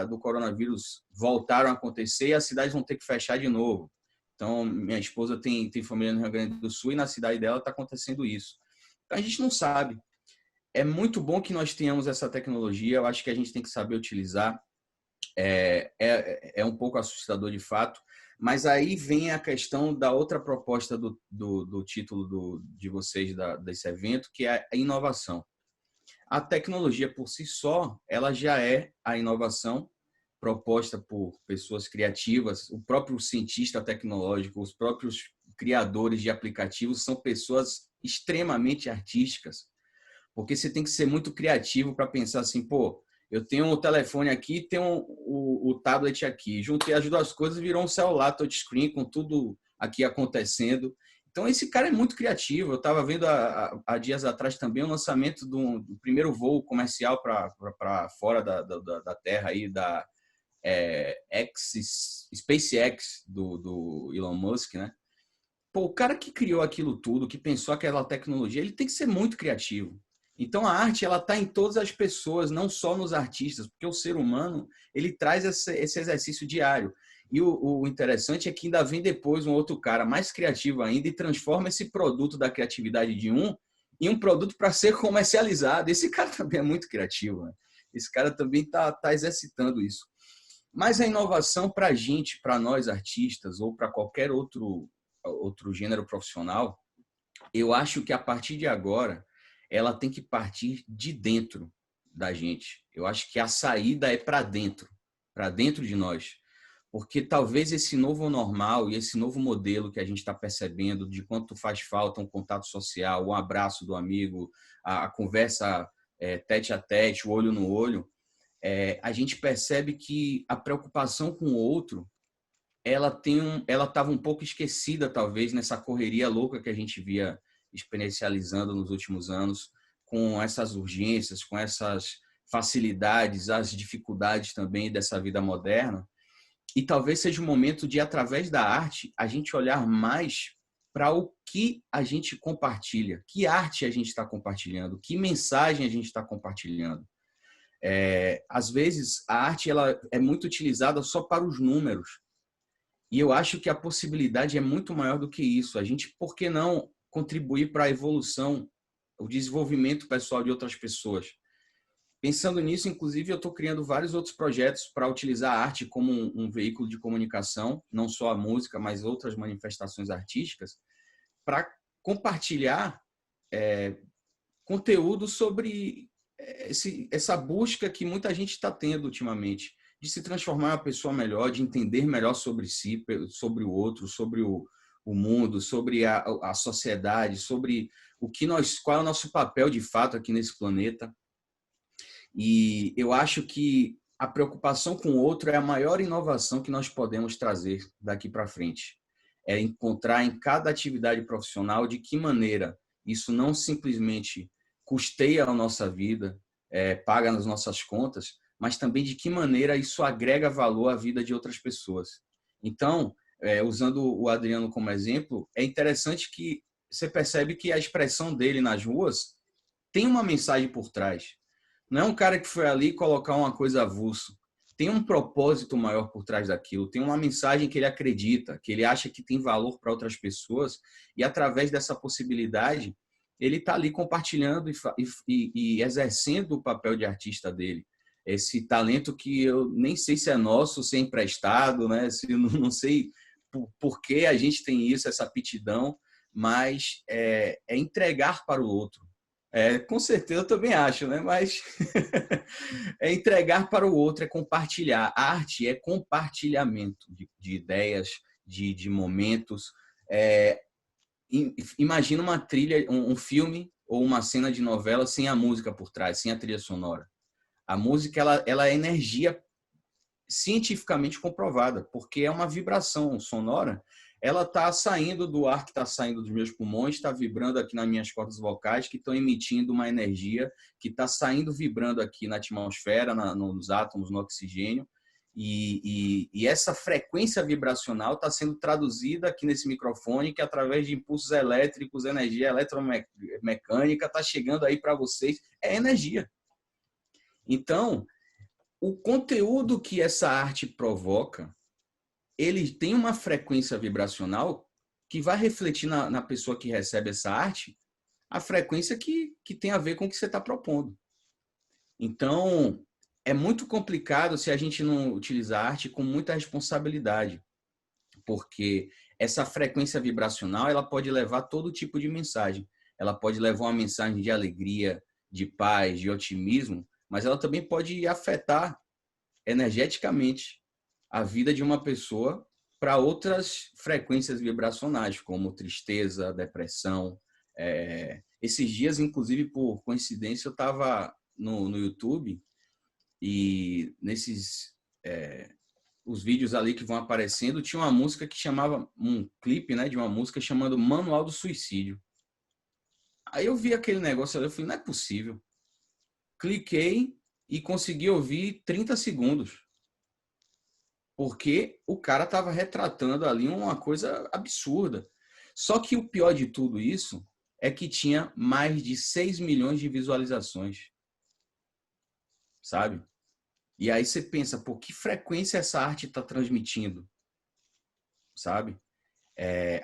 do coronavírus voltaram a acontecer e as cidades vão ter que fechar de novo. Então, minha esposa tem família no Rio Grande do Sul e na cidade dela está acontecendo isso. Então, a gente não sabe. É muito bom que nós tenhamos essa tecnologia, eu acho que a gente tem que saber utilizar. É um pouco assustador de fato, mas aí vem a questão da outra proposta do título de vocês desse evento, que é a inovação. A tecnologia por si só, ela já é a inovação proposta por pessoas criativas. O próprio cientista tecnológico, os próprios criadores de aplicativos são pessoas extremamente artísticas, porque você tem que ser muito criativo para pensar assim, pô, eu tenho o telefone aqui, tenho o tablet aqui, juntei as duas coisas, virou um celular touchscreen com tudo aqui acontecendo. Então, esse cara é muito criativo. Eu estava vendo há dias atrás também o lançamento do primeiro voo comercial para fora da Terra, aí, da SpaceX, do Elon Musk, né? Pô, o cara que criou aquilo tudo, que pensou aquela tecnologia, ele tem que ser muito criativo. Então, a arte ela está em todas as pessoas, não só nos artistas, porque o ser humano ele traz esse exercício diário. E o interessante é que ainda vem depois um outro cara mais criativo ainda e transforma esse produto da criatividade de em um produto para ser comercializado. Esse cara também é muito criativo, né? Esse cara também tá exercitando isso. Mas a inovação para a gente, para nós artistas ou para qualquer outro outro gênero profissional, eu acho que a partir de agora ela tem que partir de dentro da gente. Eu acho que a saída é para dentro de nós. Porque talvez esse novo normal e esse novo modelo que a gente está percebendo de quanto faz falta um contato social, um abraço do amigo, a conversa tete a tete, o olho no olho, a gente percebe que a preocupação com o outro, ela estava um pouco esquecida, talvez, nessa correria louca que a gente via experiencializando nos últimos anos, com essas urgências, com essas facilidades, as dificuldades também dessa vida moderna. E talvez seja o momento de, através da arte, a gente olhar mais para o que a gente compartilha, que arte a gente está compartilhando, que mensagem a gente está compartilhando. Às vezes, a arte ela é muito utilizada só para os números. E eu acho que a possibilidade é muito maior do que isso. A gente, por que não contribuir para a evolução, o desenvolvimento pessoal de outras pessoas? Pensando nisso, inclusive, eu estou criando vários outros projetos para utilizar a arte como um veículo de comunicação, não só a música, mas outras manifestações artísticas, para compartilhar conteúdo sobre essa busca que muita gente está tendo ultimamente, de se transformar em uma pessoa melhor, de entender melhor sobre si, sobre o outro, sobre o mundo, sobre a sociedade, sobre qual é o nosso papel de fato aqui nesse planeta. E eu acho que a preocupação com o outro é a maior inovação que nós podemos trazer daqui para frente. É encontrar em cada atividade profissional de que maneira isso não simplesmente custeia a nossa vida, paga nas nossas contas, mas também de que maneira isso agrega valor à vida de outras pessoas. Então, usando o Adriano como exemplo, é interessante que você percebe que a expressão dele nas ruas tem uma mensagem por trás. Não é um cara que foi ali colocar uma coisa avulso. Tem um propósito maior por trás daquilo. Tem uma mensagem que ele acredita, que ele acha que tem valor para outras pessoas. E através dessa possibilidade, ele está ali compartilhando e exercendo o papel de artista dele. Esse talento que eu nem sei se é nosso, se é emprestado, né? Não sei por que a gente tem isso, essa aptidão, mas é entregar para o outro. Com certeza eu também acho, né? Mas é entregar para o outro, é compartilhar. A arte é compartilhamento de ideias, de momentos. Imagina uma trilha, um filme ou uma cena de novela sem a música por trás, sem a trilha sonora. A música ela é energia cientificamente comprovada, porque é uma vibração sonora. Ela está saindo do ar que está saindo dos meus pulmões, está vibrando aqui nas minhas cordas vocais, que estão emitindo uma energia que está saindo, vibrando aqui na atmosfera, nos átomos, no oxigênio. E essa frequência vibracional está sendo traduzida aqui nesse microfone, que através de impulsos elétricos, energia eletromecânica, está chegando aí para vocês. É energia. Então, o conteúdo que essa arte provoca, ele tem uma frequência vibracional que vai refletir na pessoa que recebe essa arte a frequência que tem a ver com o que você está propondo. Então, é muito complicado se a gente não utilizar a arte com muita responsabilidade, porque essa frequência vibracional ela pode levar todo tipo de mensagem. Ela pode levar uma mensagem de alegria, de paz, de otimismo, mas ela também pode afetar energeticamente a vida de uma pessoa para outras frequências vibracionais, como tristeza, depressão. Esses dias, inclusive, por coincidência, eu estava no YouTube e nesses os vídeos ali que vão aparecendo, tinha uma música que chamava, um clipe, né, de uma música chamando Manual do Suicídio. Aí eu vi aquele negócio ali, eu falei, não é possível. Cliquei e consegui ouvir 30 segundos. Porque o cara estava retratando ali uma coisa absurda. Só que o pior de tudo isso é que tinha mais de 6 milhões de visualizações. Sabe? E aí você pensa, por que frequência essa arte está transmitindo? Sabe?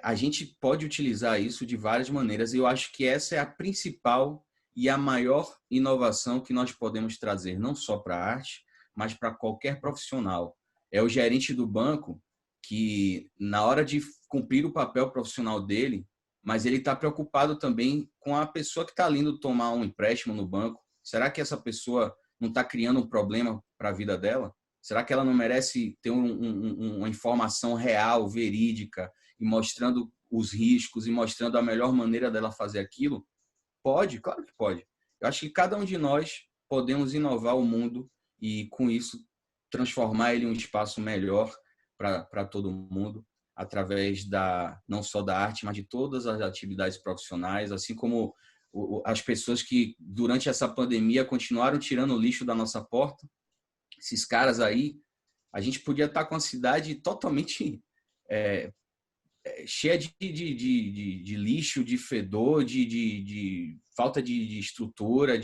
A gente pode utilizar isso de várias maneiras. E eu acho que essa é a principal e a maior inovação que nós podemos trazer, não só para a arte, mas para qualquer profissional. É o gerente do banco que na hora de cumprir o papel profissional dele, mas ele está preocupado também com a pessoa que está indo tomar um empréstimo no banco. Será que essa pessoa não está criando um problema para a vida dela? Será que ela não merece ter uma informação real, verídica, e mostrando os riscos e mostrando a melhor maneira dela fazer aquilo? Pode, claro que pode. Eu acho que cada um de nós podemos inovar o mundo e, com isso, transformar ele em um espaço melhor para todo mundo, através não só da arte, mas de todas as atividades profissionais, assim como as pessoas que, durante essa pandemia, continuaram tirando o lixo da nossa porta. Esses caras aí, a gente podia estar com a cidade totalmente cheia de lixo, de fedor, de falta de estrutura,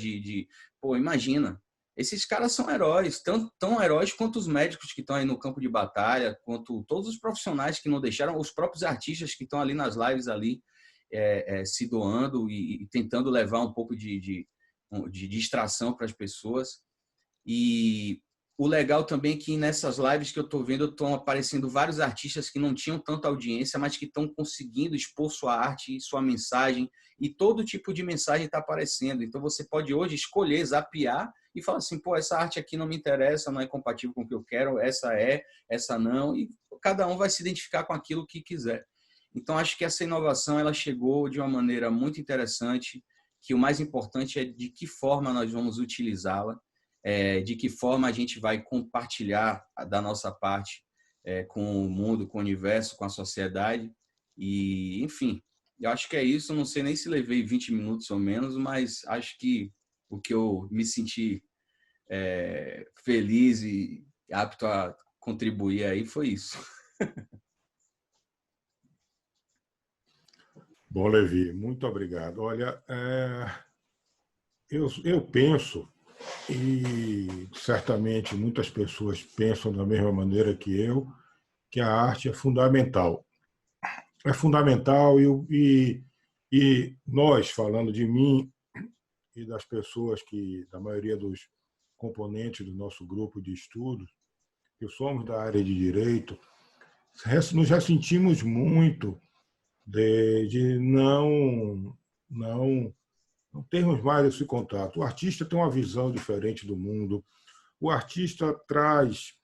Pô, imagina. Esses caras são heróis, tão heróis quanto os médicos que estão aí no campo de batalha, quanto todos os profissionais que não deixaram, os próprios artistas que estão ali nas lives ali, se doando e tentando levar um pouco de distração para as pessoas. E o legal também é que nessas lives que eu estou vendo, estão aparecendo vários artistas que não tinham tanta audiência, mas que estão conseguindo expor sua arte, sua mensagem, e todo tipo de mensagem está aparecendo. Então você pode hoje escolher, zapear e falar assim, pô, essa arte aqui não me interessa, não é compatível com o que eu quero, essa não, e cada um vai se identificar com aquilo que quiser. Então acho que essa inovação ela chegou de uma maneira muito interessante, que o mais importante é de que forma nós vamos utilizá-la, de que forma a gente vai compartilhar da nossa parte com o mundo, com o universo, com a sociedade. E, enfim, eu acho que é isso. Não sei nem se levei 20 minutos ou menos, mas acho que o que eu me senti feliz e apto a contribuir aí foi isso. Bom, Levi, muito obrigado. Olha, eu penso, e certamente muitas pessoas pensam da mesma maneira que eu, que a arte é fundamental. É fundamental e nós, falando de mim e das pessoas da maioria dos componentes do nosso grupo de estudos, que somos da área de direito, nos ressentimos muito de não termos mais esse contato. O artista tem uma visão diferente do mundo, o artista traz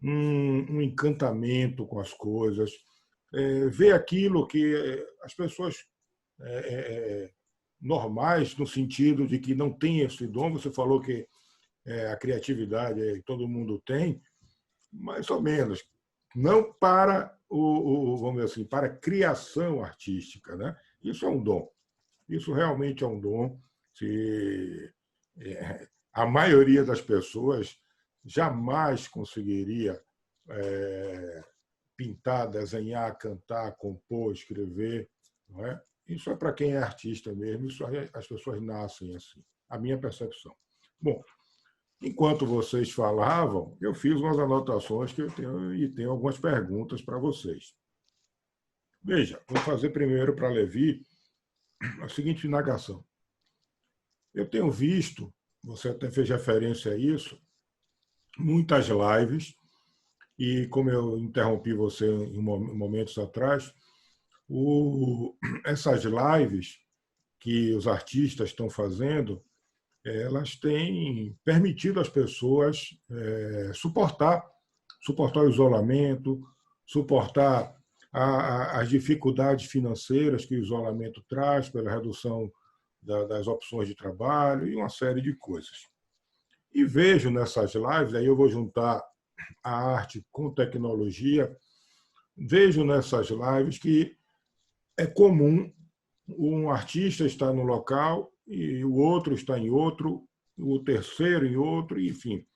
um encantamento com as coisas, vê aquilo que as pessoas normais, no sentido de que não tem esse dom, você falou que a criatividade todo mundo tem, mais ou menos, não para vamos dizer assim, para a criação artística, né? Isso é um dom. Isso realmente é um dom. A maioria das pessoas jamais conseguiria pintar, desenhar, cantar, compor, escrever, não é? Isso é para quem é artista mesmo. Isso as pessoas nascem assim. A minha percepção. Bom, enquanto vocês falavam, eu fiz umas anotações que eu tenho algumas perguntas para vocês. Veja, vou fazer primeiro para Levi a seguinte indagação. Eu tenho visto, você até fez referência a isso, muitas lives, e como eu interrompi você em momentos atrás, essas lives que os artistas estão fazendo, elas têm permitido às pessoas suportar o isolamento, suportar as dificuldades financeiras que o isolamento traz pela redução das opções de trabalho e uma série de coisas. E vejo nessas lives, aí eu vou juntar a arte com tecnologia, vejo nessas lives que é comum um artista estar no local e o outro está em outro, o terceiro em outro, enfim,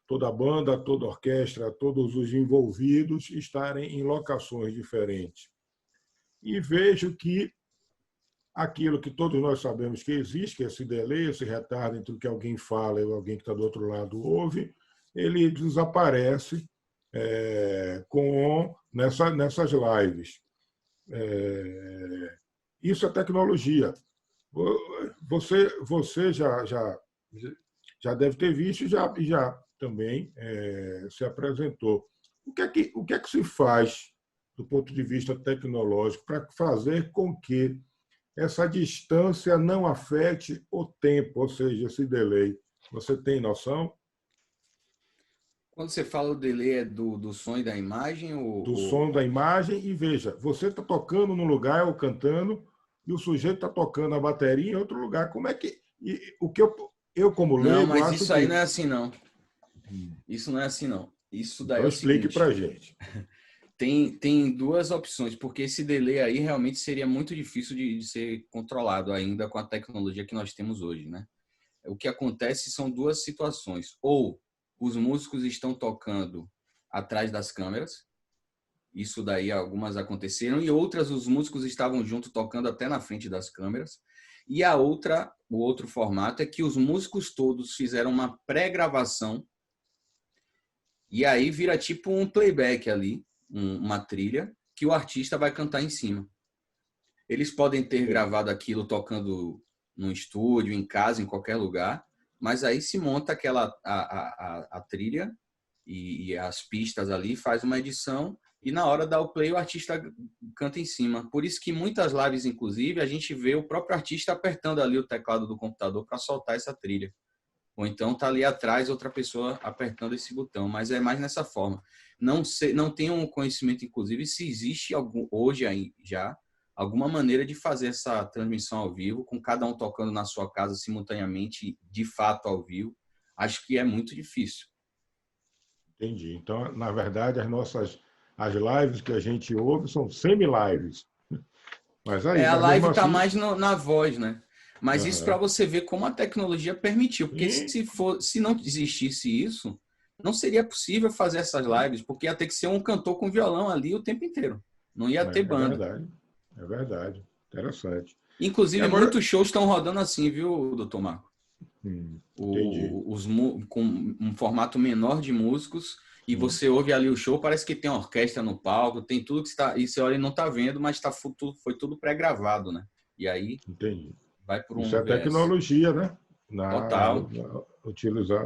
toda a banda, toda a orquestra, todos os envolvidos estarem em locações diferentes. E vejo que aquilo que todos nós sabemos que existe, que é esse delay, esse retardo entre o que alguém fala e alguém que está do outro lado ouve, ele desaparece nessas lives. Isso é tecnologia. Você já deve ter visto e já também se apresentou. O que é que se faz do ponto de vista tecnológico, para fazer com que essa distância não afete o tempo, ou seja, esse delay. Você tem noção? Quando você fala o delay é do som e da imagem? Do som da imagem, e veja, você está tocando num lugar ou cantando, e o sujeito está tocando a bateria em outro lugar. Como é que... o que eu como leigo... Não, mas acho isso que... aí não é assim, não. Isso não é assim, não. Isso daí Então é o explique seguinte, para a gente. Tem duas opções, porque esse delay aí realmente seria muito difícil de ser controlado ainda com a tecnologia que nós temos hoje, né? O que acontece são duas situações. Ou os músicos estão tocando atrás das câmeras, isso daí algumas aconteceram, e outras os músicos estavam junto tocando até na frente das câmeras. E o outro formato é que os músicos todos fizeram uma pré-gravação e aí vira tipo um playback ali, uma trilha que o artista vai cantar em cima. Eles podem ter gravado aquilo tocando no estúdio, em casa, em qualquer lugar, mas aí se monta a trilha e as pistas ali, faz uma edição e na hora da o play o artista canta em cima. Por isso que muitas lives, inclusive, a gente vê o próprio artista apertando ali o teclado do computador para soltar essa trilha. Ou então tá ali atrás outra pessoa apertando esse botão, mas é mais nessa forma. Não tenho um conhecimento, inclusive, se existe hoje aí já alguma maneira de fazer essa transmissão ao vivo, com cada um tocando na sua casa simultaneamente, de fato ao vivo. Acho que é muito difícil. Entendi. Então, na verdade, as lives que a gente ouve são semi-lives. Mas aí, A mas live mesmo está assim... mais na voz, né? Mas isso para você ver como a tecnologia permitiu. Porque se não existisse isso, não seria possível fazer essas lives, porque ia ter que ser um cantor com violão ali o tempo inteiro. Não ia ter banda. É verdade. Interessante. Inclusive, agora... muitos shows estão rodando assim, viu, doutor Marco? Entendi. Com um formato menor de músicos, e você ouve ali o show, parece que tem uma orquestra no palco, tem tudo que está. E você olha e não está vendo, mas foi tudo pré-gravado, né? E aí Entendi. vai por um Isso é OBS. Tecnologia, né? Total.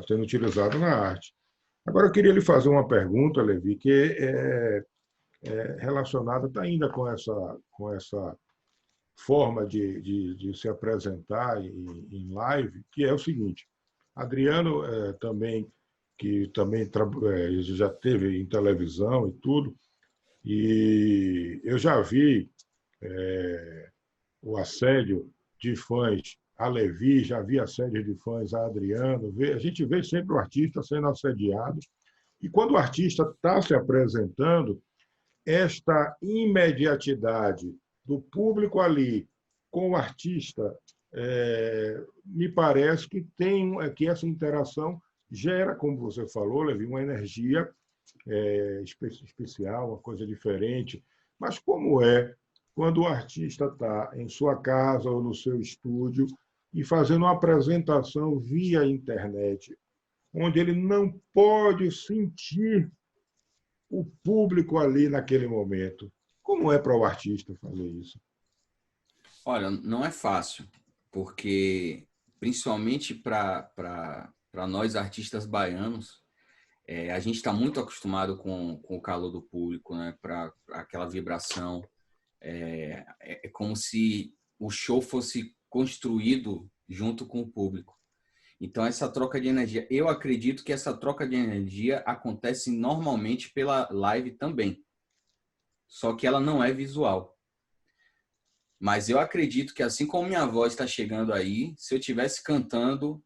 Sendo utilizado na arte. Agora, eu queria lhe fazer uma pergunta, Levi, que é relacionada ainda com essa forma de se apresentar em live, que é o seguinte: Adriano também, que também já teve em televisão e tudo, e eu já vi o assédio de fãs a Levi, já vi assédio de fãs a Adriano, a gente vê sempre o artista sendo assediado, e quando o artista está se apresentando, esta imediatidade do público ali com o artista, me parece que essa interação gera, como você falou, Levi, uma energia especial, uma coisa diferente. Mas como é quando o artista está em sua casa ou no seu estúdio e fazendo uma apresentação via internet, onde ele não pode sentir o público ali naquele momento? Como é para o artista fazer isso? Olha, não é fácil, porque principalmente para nós artistas baianos, a gente está muito acostumado com o calor do público, né? Para aquela vibração. É como se o show fosse construído junto com o público. Então, essa troca de energia, eu acredito que essa troca de energia acontece normalmente pela live também. Só que ela não é visual. Mas eu acredito que assim como minha voz está chegando aí, se eu estivesse cantando,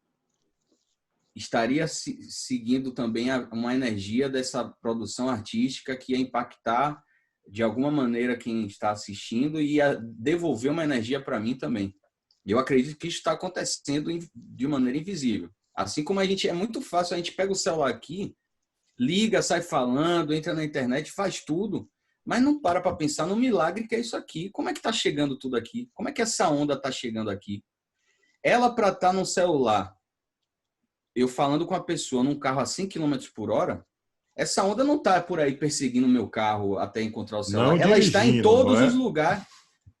estaria seguindo também uma energia dessa produção artística que ia impactar de alguma maneira quem está assistindo e ia devolver uma energia para mim também. Eu acredito que isso está acontecendo de maneira invisível. Assim como é muito fácil, a gente pega o celular aqui, liga, sai falando, entra na internet, faz tudo, mas não para pensar no milagre que é isso aqui. Como é que está chegando tudo aqui? Como é que essa onda está chegando aqui? Ela para estar no celular, eu falando com a pessoa num carro a 100 km por hora, essa onda não está por aí perseguindo o meu carro até encontrar o celular. Não ela está em todos os lugares. lugares.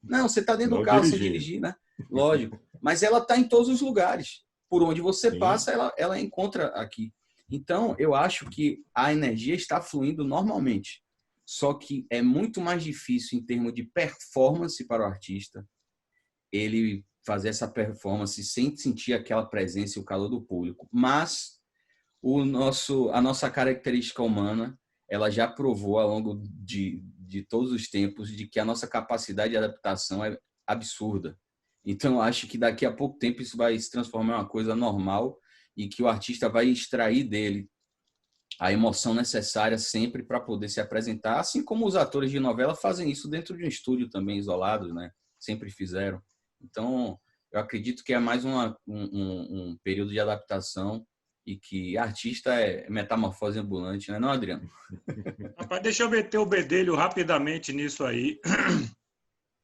Não, você está dentro do carro sem dirigir, né? Lógico. Mas ela está em todos os lugares. Por onde você passa, ela encontra aqui. Então, eu acho que a energia está fluindo normalmente. só que é muito mais difícil em termos de performance para o artista ele fazer essa performance sem sentir aquela presença e o calor do público. Mas a nossa característica humana, ela já provou ao longo de todos os tempos de que a nossa capacidade de adaptação é absurda. Então, eu acho que daqui a pouco tempo isso vai se transformar em uma coisa normal e que o artista vai extrair dele a emoção necessária sempre para poder se apresentar, assim como os atores de novela fazem isso dentro de um estúdio também, isolados, né? Sempre fizeram. Então, eu acredito que é mais um período de adaptação e que artista é metamorfose ambulante, né, não, Adriano? Rapaz, deixa eu meter o bedelho rapidamente nisso aí.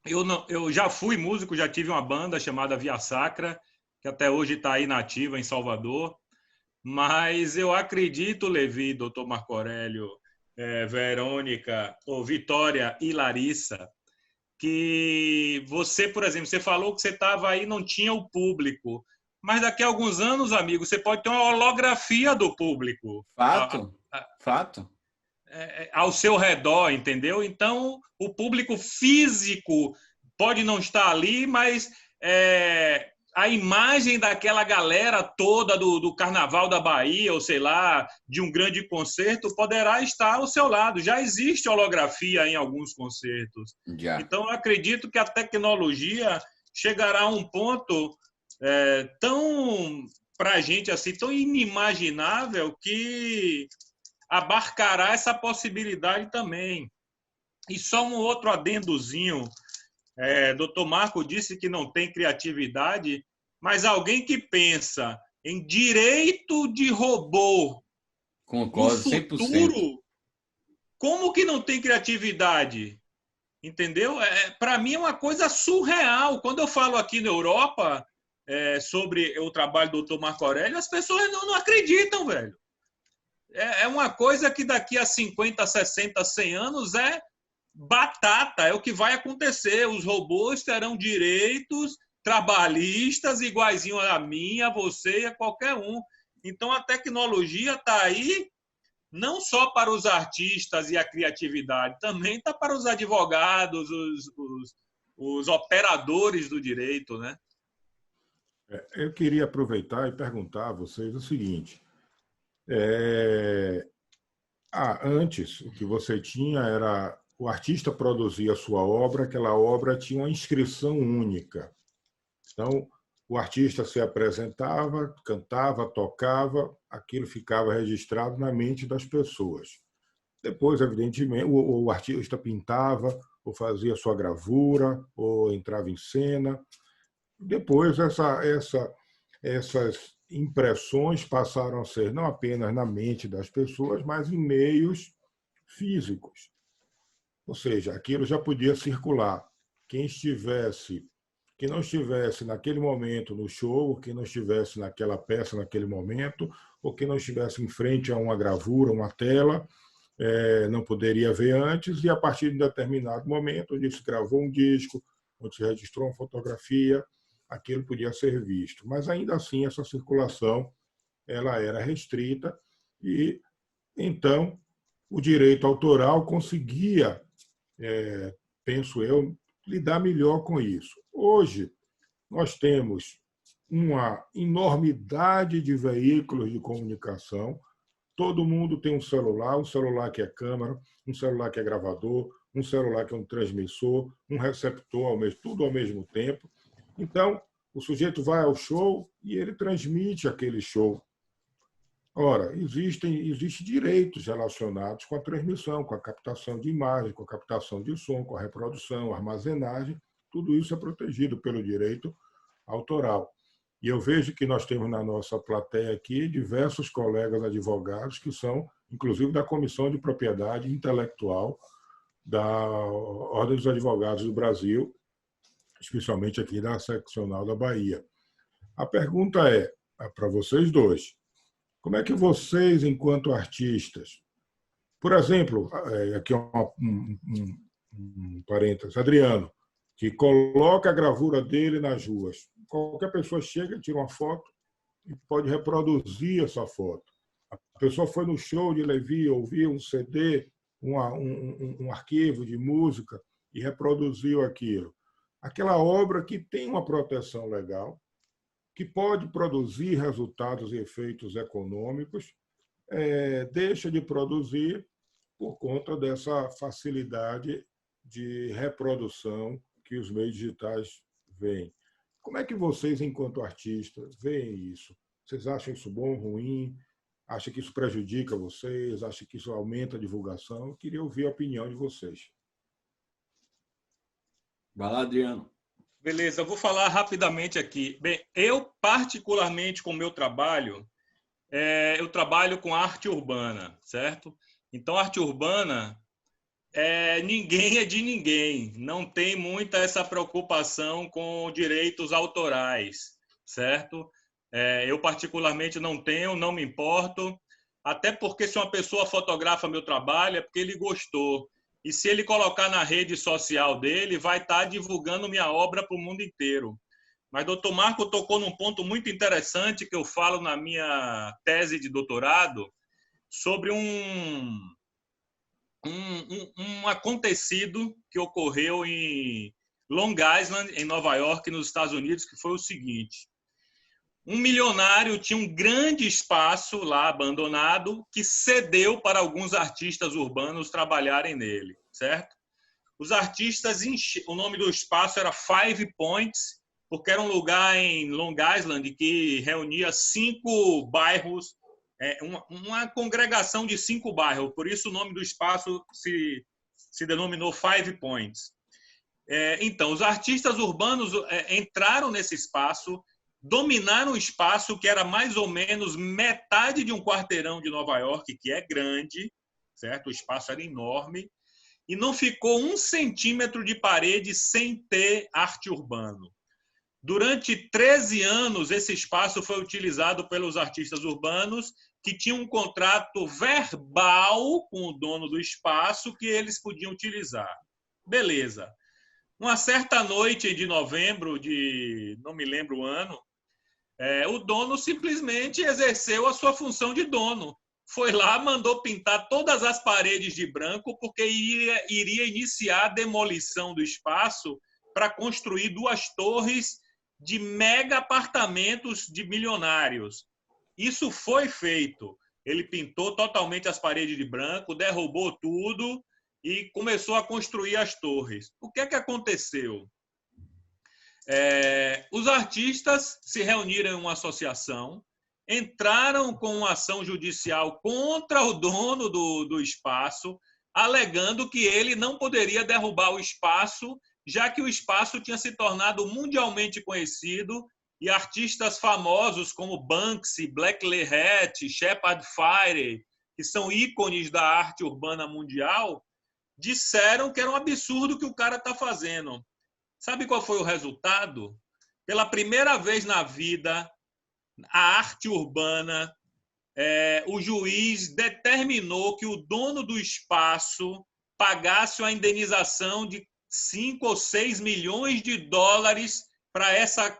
Eu já fui músico, já tive uma banda chamada Via Sacra, que até hoje está aí nativa em Salvador. Mas eu acredito, Levi, doutor Marco Aurélio, Verônica, Vitória e Larissa, que você, por exemplo, você falou que você estava aí e não tinha o público. Mas daqui a alguns anos, amigo, você pode ter uma holografia do público. Fato. Ao seu redor, entendeu? Então, o público físico pode não estar ali, mas a imagem daquela galera toda do Carnaval da Bahia, ou sei lá, de um grande concerto, poderá estar ao seu lado. Já existe holografia em alguns concertos. Já. Então, eu acredito que a tecnologia chegará a um ponto tão, para a gente, assim, tão inimaginável que abarcará essa possibilidade também. E só um outro adendozinho. Dr. Marco disse que não tem criatividade, mas alguém que pensa em direito de robô Concordo, no futuro, 100%. como que não tem criatividade? Entendeu? Para mim é uma coisa surreal. Quando eu falo aqui na Europa sobre o trabalho do Dr. Marco Aurélio, as pessoas não acreditam, velho. É uma coisa que daqui a 50, 60, 100 anos é batata, é o que vai acontecer. Os robôs terão direitos trabalhistas iguaizinho a mim, a você e a qualquer um. Então, a tecnologia está aí não só para os artistas e a criatividade, também está para os advogados, os operadores do direito, né? Eu queria aproveitar e perguntar a vocês o seguinte. Antes, o que você tinha era o artista produzia a sua obra, aquela obra tinha uma inscrição única. Então, o artista se apresentava, cantava, tocava, aquilo ficava registrado na mente das pessoas. Depois, evidentemente, o artista pintava, ou fazia sua gravura, ou entrava em cena. Depois, essas impressões passaram a ser não apenas na mente das pessoas, mas em meios físicos. Ou seja, aquilo já podia circular. Quem não estivesse naquele momento no show, quem não estivesse naquela peça naquele momento, ou quem não estivesse em frente a uma gravura, uma tela, não poderia ver antes, e a partir de um determinado momento, onde se gravou um disco, onde se registrou uma fotografia, aquilo podia ser visto. Mas, ainda assim, essa circulação ela era restrita e, então, o direito autoral conseguia, penso eu, lidar melhor com isso. Hoje, nós temos uma enormidade de veículos de comunicação. Todo mundo tem um celular que é câmera, um celular que é gravador, um celular que é um transmissor, um receptor, tudo ao mesmo tempo. Então, o sujeito vai ao show e ele transmite aquele show. Ora, existem direitos relacionados com a transmissão, com a captação de imagem, com a captação de som, com a reprodução, a armazenagem. Tudo isso é protegido pelo direito autoral. E eu vejo que nós temos na nossa plateia aqui diversos colegas advogados que são, inclusive, da Comissão de Propriedade Intelectual da Ordem dos Advogados do Brasil, especialmente aqui da seccional da Bahia. A pergunta é para vocês dois. Como é que vocês, enquanto artistas, por exemplo, aqui um parênteses, Adriano, que coloca a gravura dele nas ruas. Qualquer pessoa chega, tira uma foto e pode reproduzir essa foto. A pessoa foi no show de Levi, ouviu um CD, um arquivo de música e reproduziu aquilo. Aquela obra que tem uma proteção legal, que pode produzir resultados e efeitos econômicos, deixa de produzir por conta dessa facilidade de reprodução que os meios digitais veem. Como é que vocês, enquanto artistas, veem isso? Vocês acham isso bom, ruim? Acham que isso prejudica vocês? Acham que isso aumenta a divulgação? Eu queria ouvir a opinião de vocês. Vai lá, Adriano. Beleza, eu vou falar rapidamente aqui. Bem, eu, particularmente com o meu trabalho, eu trabalho com arte urbana, certo? Então, arte urbana, ninguém é de ninguém. Não tem muita essa preocupação com direitos autorais, certo? Eu, particularmente, não tenho, não me importo. Até porque se uma pessoa fotografa meu trabalho, é porque ele gostou. E se ele colocar na rede social dele, vai estar divulgando minha obra para o mundo inteiro. Mas o Dr. Marco tocou num ponto muito interessante que eu falo na minha tese de doutorado sobre um acontecido que ocorreu em Long Island, em Nova York, nos Estados Unidos, que foi o seguinte. Um milionário tinha um grande espaço lá abandonado que cedeu para alguns artistas urbanos trabalharem nele, certo? Os artistas, o nome do espaço era Five Points, porque era um lugar em Long Island que reunia 5 bairros, uma congregação de 5 bairros, por isso o nome do espaço se denominou Five Points. Então, os artistas urbanos entraram nesse espaço, dominaram o espaço que era mais ou menos metade de um quarteirão de Nova York, que é grande, certo? O espaço era enorme, e não ficou 1 centímetro de parede sem ter arte urbano. Durante 13 anos, esse espaço foi utilizado pelos artistas urbanos que tinham um contrato verbal com o dono do espaço que eles podiam utilizar. Beleza. Uma certa noite de novembro, não me lembro o ano, o dono simplesmente exerceu a sua função de dono. Foi lá, mandou pintar todas as paredes de branco, porque iria iniciar a demolição do espaço para construir 2 torres de mega apartamentos de milionários. Isso foi feito. Ele pintou totalmente as paredes de branco, derrubou tudo e começou a construir as torres. O que aconteceu? Os artistas se reuniram em uma associação, entraram com uma ação judicial contra o dono do espaço, alegando que ele não poderia derrubar o espaço, já que o espaço tinha se tornado mundialmente conhecido e artistas famosos como Banksy, Black Lehet, Shepard Fairey, que são ícones da arte urbana mundial, disseram que era um absurdo o que o cara está fazendo. Sabe qual foi o resultado? Pela primeira vez na vida, a arte urbana, o juiz determinou que o dono do espaço pagasse uma indenização de 5 ou 6 milhões de dólares para essa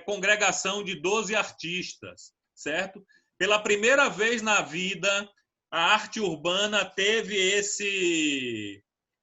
congregação de 12 artistas, certo? Pela primeira vez na vida, a arte urbana teve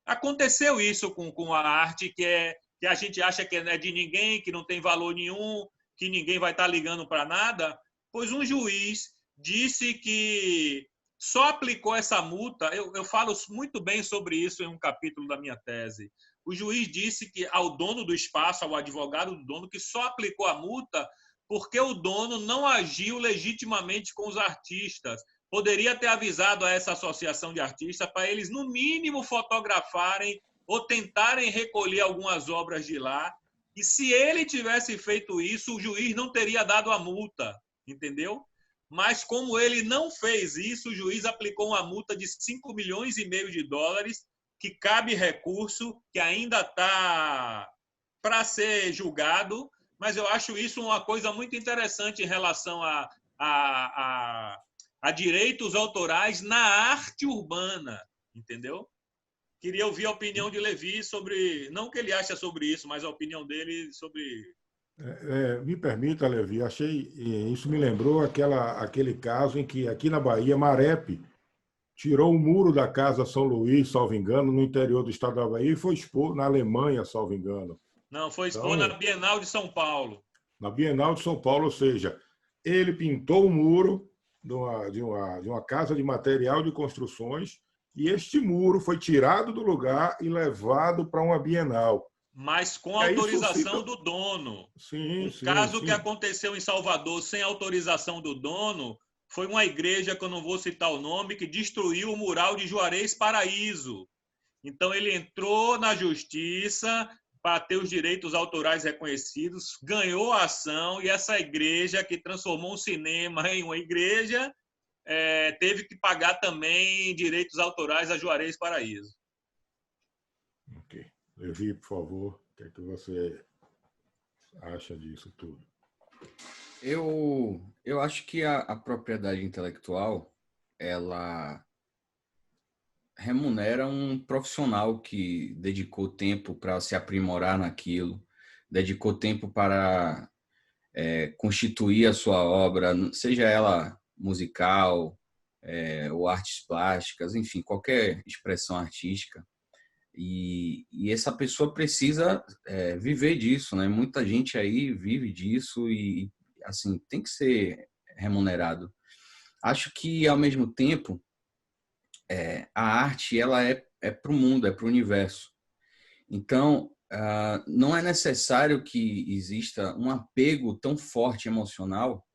Aconteceu isso com a arte que a gente acha que não é de ninguém, que não tem valor nenhum, que ninguém vai estar ligando para nada, pois um juiz disse que só aplicou essa multa. Eu falo muito bem sobre isso em um capítulo da minha tese. O juiz disse que ao dono do espaço, ao advogado do dono, que só aplicou a multa porque o dono não agiu legitimamente com os artistas. Poderia ter avisado a essa associação de artistas para eles, no mínimo, fotografarem ou tentarem recolher algumas obras de lá. E se ele tivesse feito isso, o juiz não teria dado a multa, entendeu? Mas como ele não fez isso, o juiz aplicou uma multa de 5,5 milhões de dólares, que cabe recurso, que ainda está para ser julgado, mas eu acho isso uma coisa muito interessante em relação a direitos autorais na arte urbana, entendeu? Queria ouvir a opinião de Levi sobre, não o que ele acha sobre isso, mas a opinião dele sobre... Me permita, Levi, isso me lembrou aquele caso em que aqui na Bahia, Marepe tirou o muro da Casa São Luís, salvo engano, no interior do estado da Bahia, e foi expor na Alemanha, salvo engano. Não, foi expor Então, na Bienal de São Paulo. Na Bienal de São Paulo, ou seja, ele pintou o muro de uma casa de material de construções e este muro foi tirado do lugar e levado para uma Bienal. Mas com E aí autorização suscita... do dono. Sim, Um sim, caso sim. que aconteceu em Salvador sem autorização do dono foi uma igreja, que eu não vou citar o nome, que destruiu o mural de Juarez Paraíso. Então ele entrou na justiça para ter os direitos autorais reconhecidos, ganhou a ação, e essa igreja que transformou um cinema em uma igreja teve que pagar também direitos autorais a Juarez Paraíso. Ok. Levi, por favor, o que é que você acha disso tudo? Eu acho que a propriedade intelectual, ela remunera um profissional que dedicou tempo para se aprimorar naquilo, dedicou tempo para constituir a sua obra, seja ela musical, ou artes plásticas, enfim, qualquer expressão artística. E essa pessoa precisa viver disso, né? Muita gente aí vive disso e, assim, tem que ser remunerado. Acho que, ao mesmo tempo, a arte, ela é para o mundo, é para o universo. Então, não é necessário que exista um apego tão forte emocional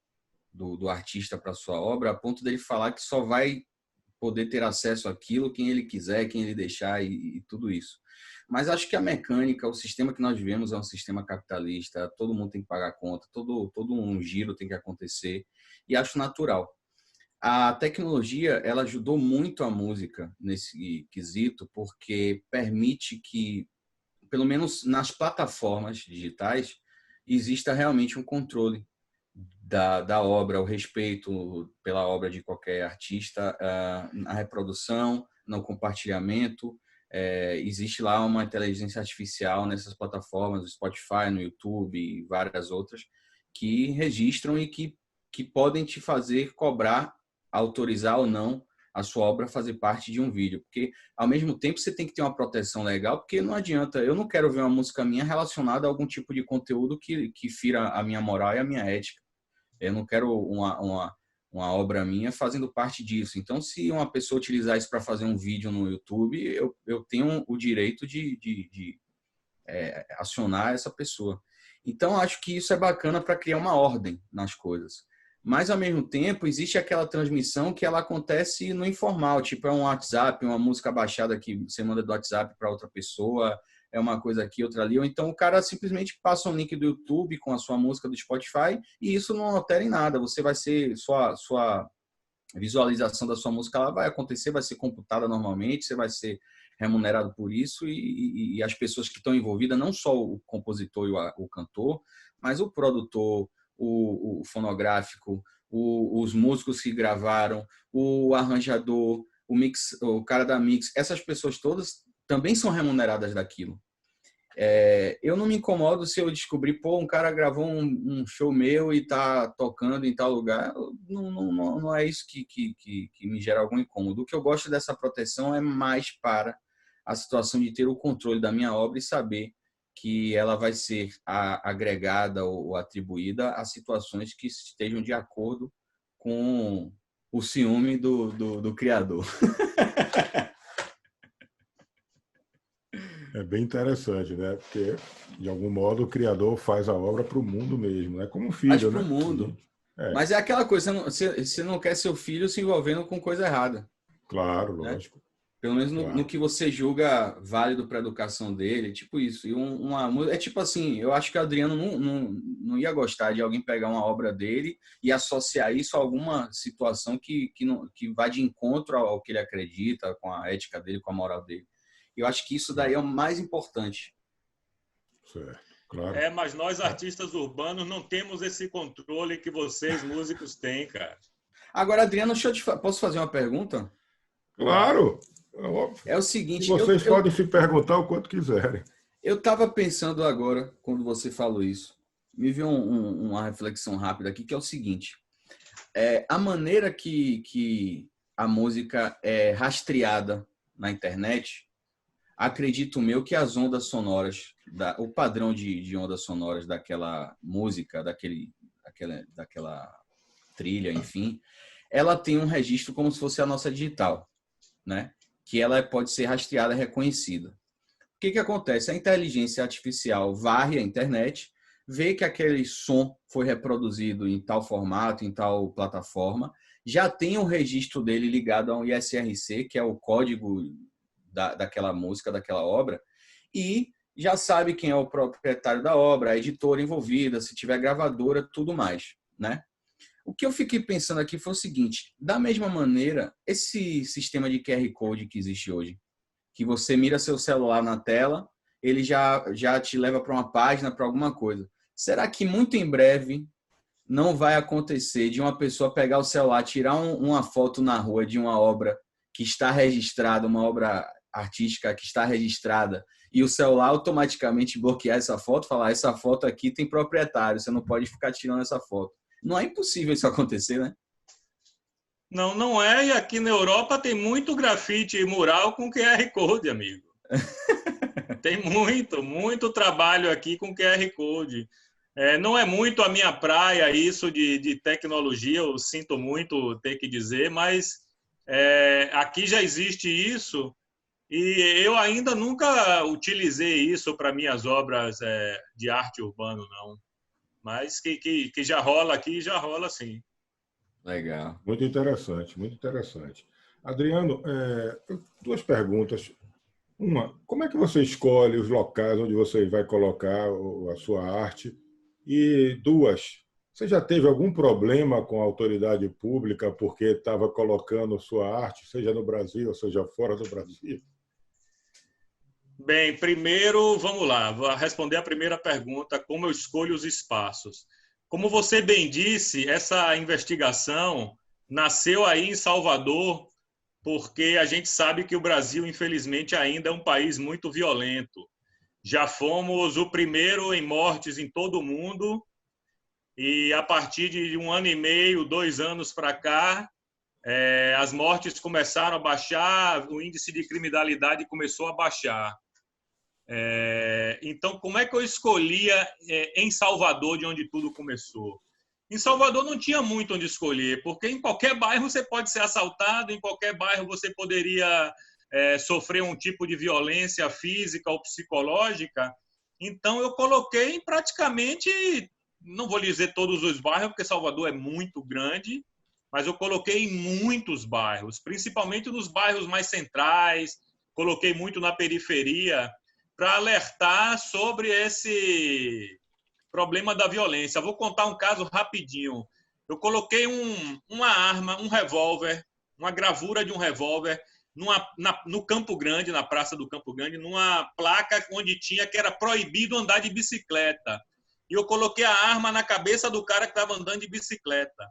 do artista para sua obra, a ponto dele falar que só vai poder ter acesso àquilo quem ele quiser, quem ele deixar e tudo isso. Mas acho que a mecânica, o sistema que nós vivemos é um sistema capitalista, todo mundo tem que pagar conta, todo um giro tem que acontecer, e acho natural. A tecnologia, ela ajudou muito a música nesse quesito, porque permite que, pelo menos nas plataformas digitais, exista realmente um controle da obra, o respeito pela obra de qualquer artista, a reprodução, no compartilhamento. Existe lá uma inteligência artificial nessas plataformas, no Spotify, no YouTube e várias outras, que registram e que podem te fazer cobrar, autorizar ou não a sua obra fazer parte de um vídeo. Porque, ao mesmo tempo, você tem que ter uma proteção legal, porque não adianta, eu não quero ver uma música minha relacionada a algum tipo de conteúdo que fira a minha moral e a minha ética. Eu não quero uma obra minha fazendo parte disso. Então, se uma pessoa utilizar isso para fazer um vídeo no YouTube, eu tenho o direito de acionar essa pessoa. Então, acho que isso é bacana para criar uma ordem nas coisas. Mas, ao mesmo tempo, existe aquela transmissão que ela acontece no informal, tipo é um WhatsApp, uma música baixada que você manda do WhatsApp para outra pessoa, é uma coisa aqui, outra ali, ou então o cara simplesmente passa um link do YouTube com a sua música do Spotify e isso não altera em nada. Você vai ser, sua visualização da sua música ela vai acontecer, vai ser computada normalmente, você vai ser remunerado por isso e as pessoas que estão envolvidas, não só o compositor e o cantor, mas o produtor, o fonográfico, os músicos que gravaram, o arranjador, o cara da mix, essas pessoas todas também são remuneradas daquilo. Eu não me incomodo se eu descobrir, um cara gravou um show meu e tá tocando em tal lugar. Não é isso que me gera algum incômodo. O que eu gosto dessa proteção é mais para a situação de ter o controle da minha obra e saber que ela vai ser agregada ou atribuída a situações que estejam de acordo com o ciúme do criador. É bem interessante, né? Porque, de algum modo, o criador faz a obra para o mundo mesmo, né? Como um filho, faz para o né? mundo. Mas é aquela coisa, você não quer seu filho se envolvendo com coisa errada. Claro, né? lógico. Pelo menos Claro. no que você julga válido para a educação dele, tipo isso. E é tipo assim, eu acho que o Adriano não ia gostar de alguém pegar uma obra dele e associar isso a alguma situação que vai de encontro ao que ele acredita, com a ética dele, com a moral dele. Eu acho que isso daí é o mais importante. Certo, claro. Mas nós, artistas urbanos, não temos esse controle que vocês, músicos, têm, cara. Agora, Adriano, posso fazer uma pergunta? Claro! É o seguinte... E vocês podem se perguntar o quanto quiserem. Eu estava pensando agora, quando você falou isso, me veio uma reflexão rápida aqui, que é o seguinte. A maneira que a música é rastreada na internet, acredito meu que as ondas sonoras, o padrão de ondas sonoras daquela música, daquela trilha, enfim, ela tem um registro como se fosse a nossa digital, né? Que ela pode ser rastreada, reconhecida. O que acontece? A inteligência artificial varre a internet, vê que aquele som foi reproduzido em tal formato, em tal plataforma, já tem o registro dele ligado a um ISRC, que é o código daquela música, daquela obra, e já sabe quem é o proprietário da obra, a editora envolvida, se tiver gravadora, tudo mais, né? O que eu fiquei pensando aqui foi o seguinte, da mesma maneira, esse sistema de QR Code que existe hoje, que você mira seu celular na tela, ele já te leva para uma página, para alguma coisa. Será que muito em breve não vai acontecer de uma pessoa pegar o celular, tirar uma foto na rua de uma obra que está registrada, uma obra artística que está registrada, e o celular automaticamente bloquear essa foto, falar, essa foto aqui tem proprietário, você não pode ficar tirando essa foto. Não é impossível isso acontecer, né? Não, não é. E aqui na Europa tem muito grafite e mural com QR Code, amigo. Tem muito trabalho aqui com QR Code. Não é muito a minha praia isso de tecnologia, eu sinto muito ter que dizer, mas aqui já existe isso e eu ainda nunca utilizei isso para minhas obras de arte urbano, não. Mas que já rola aqui, já rola sim. Legal. Muito interessante, muito interessante. Adriano, duas perguntas. Uma, como é que você escolhe os locais onde você vai colocar a sua arte? E duas, você já teve algum problema com a autoridade pública porque estava colocando sua arte, seja no Brasil, ou seja fora do Brasil? Bem, primeiro, vamos lá, vou responder a primeira pergunta, como eu escolho os espaços. Como você bem disse, essa investigação nasceu aí em Salvador, porque a gente sabe que o Brasil, infelizmente, ainda é um país muito violento. Já fomos o primeiro em mortes em todo o mundo e a partir de 1 ano e meio, 2 anos para cá, as mortes começaram a baixar, o índice de criminalidade começou a baixar. Então, como é que eu escolhia em Salvador, de onde tudo começou? Em Salvador não tinha muito onde escolher, porque em qualquer bairro você pode ser assaltado, em qualquer bairro você poderia sofrer um tipo de violência física ou psicológica. Então, eu coloquei em praticamente, não vou dizer todos os bairros, porque Salvador é muito grande, mas eu coloquei em muitos bairros, principalmente nos bairros mais centrais, coloquei muito na periferia, para alertar sobre esse problema da violência. Vou contar um caso rapidinho. Eu coloquei uma arma, um revólver, uma gravura de um revólver no Campo Grande, na Praça do Campo Grande, numa placa onde tinha que era proibido andar de bicicleta. E eu coloquei a arma na cabeça do cara que estava andando de bicicleta.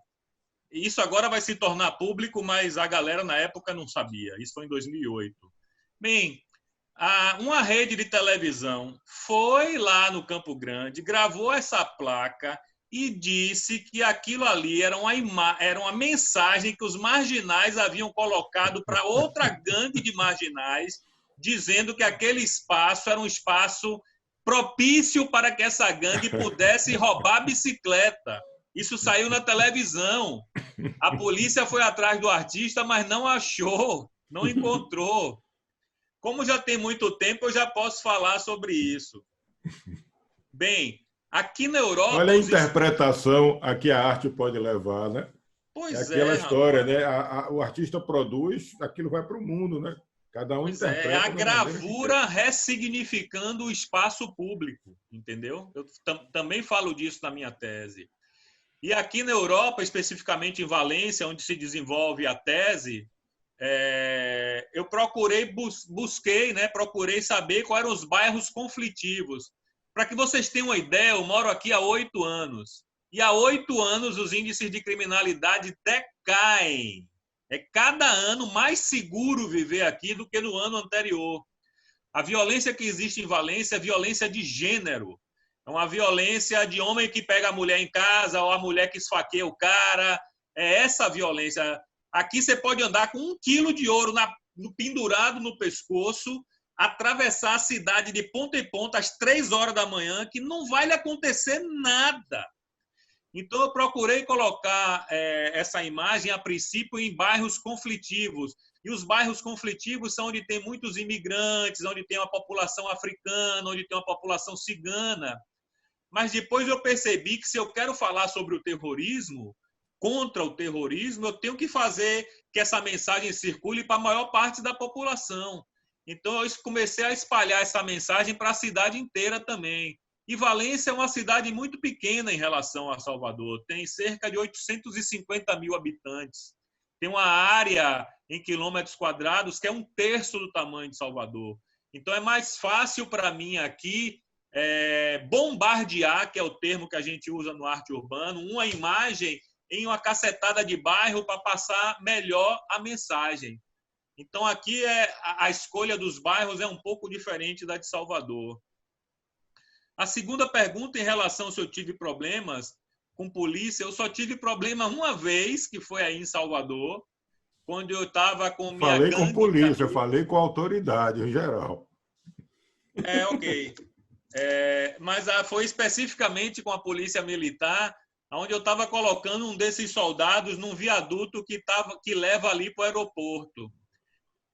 E isso agora vai se tornar público, mas a galera na época não sabia. Isso foi em 2008. Bem, uma rede de televisão foi lá no Campo Grande, gravou essa placa e disse que aquilo ali era uma mensagem que os marginais haviam colocado para outra gangue de marginais, dizendo que aquele espaço era um espaço propício para que essa gangue pudesse roubar bicicleta. Isso saiu na televisão. A polícia foi atrás do artista, mas não achou, não encontrou. Como já tem muito tempo, eu já posso falar sobre isso. Bem, aqui na Europa... Olha a interpretação a que a arte pode levar, né? Pois é aquela história, rapaz. né? O artista produz, aquilo vai para o mundo, né? Cada um interpreta. É a gravura ressignificando o espaço público, entendeu? Eu também falo disso na minha tese. E aqui na Europa, especificamente em Valência, onde se desenvolve a tese, eu procurei saber quais eram os bairros conflitivos. Para que vocês tenham uma ideia, eu moro aqui há 8 anos. E há 8 anos os índices de criminalidade decaem. É cada ano mais seguro viver aqui do que no ano anterior. A violência que existe em Valência é violência de gênero. É uma violência de homem que pega a mulher em casa ou a mulher que esfaqueia o cara. É essa violência. Aqui você pode andar com 1 quilo de ouro pendurado no pescoço, atravessar a cidade de ponta em ponta às 3 horas da manhã, que não vai lhe acontecer nada. Então, eu procurei colocar essa imagem, a princípio, em bairros conflitivos. E os bairros conflitivos são onde tem muitos imigrantes, onde tem uma população africana, onde tem uma população cigana. Mas depois eu percebi que, se eu quero falar sobre o terrorismo, contra o terrorismo, eu tenho que fazer que essa mensagem circule para a maior parte da população. Então, eu comecei a espalhar essa mensagem para a cidade inteira também. E Valência é uma cidade muito pequena em relação a Salvador. Tem cerca de 850 mil habitantes. Tem uma área em quilômetros quadrados que é 1/3 do tamanho de Salvador. Então, é mais fácil para mim aqui bombardear, que é o termo que a gente usa no arte urbano, uma imagem em uma cacetada de bairro para passar melhor a mensagem. Então, aqui a escolha dos bairros é um pouco diferente da de Salvador. A segunda pergunta, em relação se eu tive problemas com polícia, eu só tive problema uma vez, que foi aí em Salvador, quando eu estava com minha gangue. Falei com polícia, falei com a autoridade em geral. Ok. Mas foi especificamente com a polícia militar, onde eu estava colocando um desses soldados num viaduto que leva ali para o aeroporto.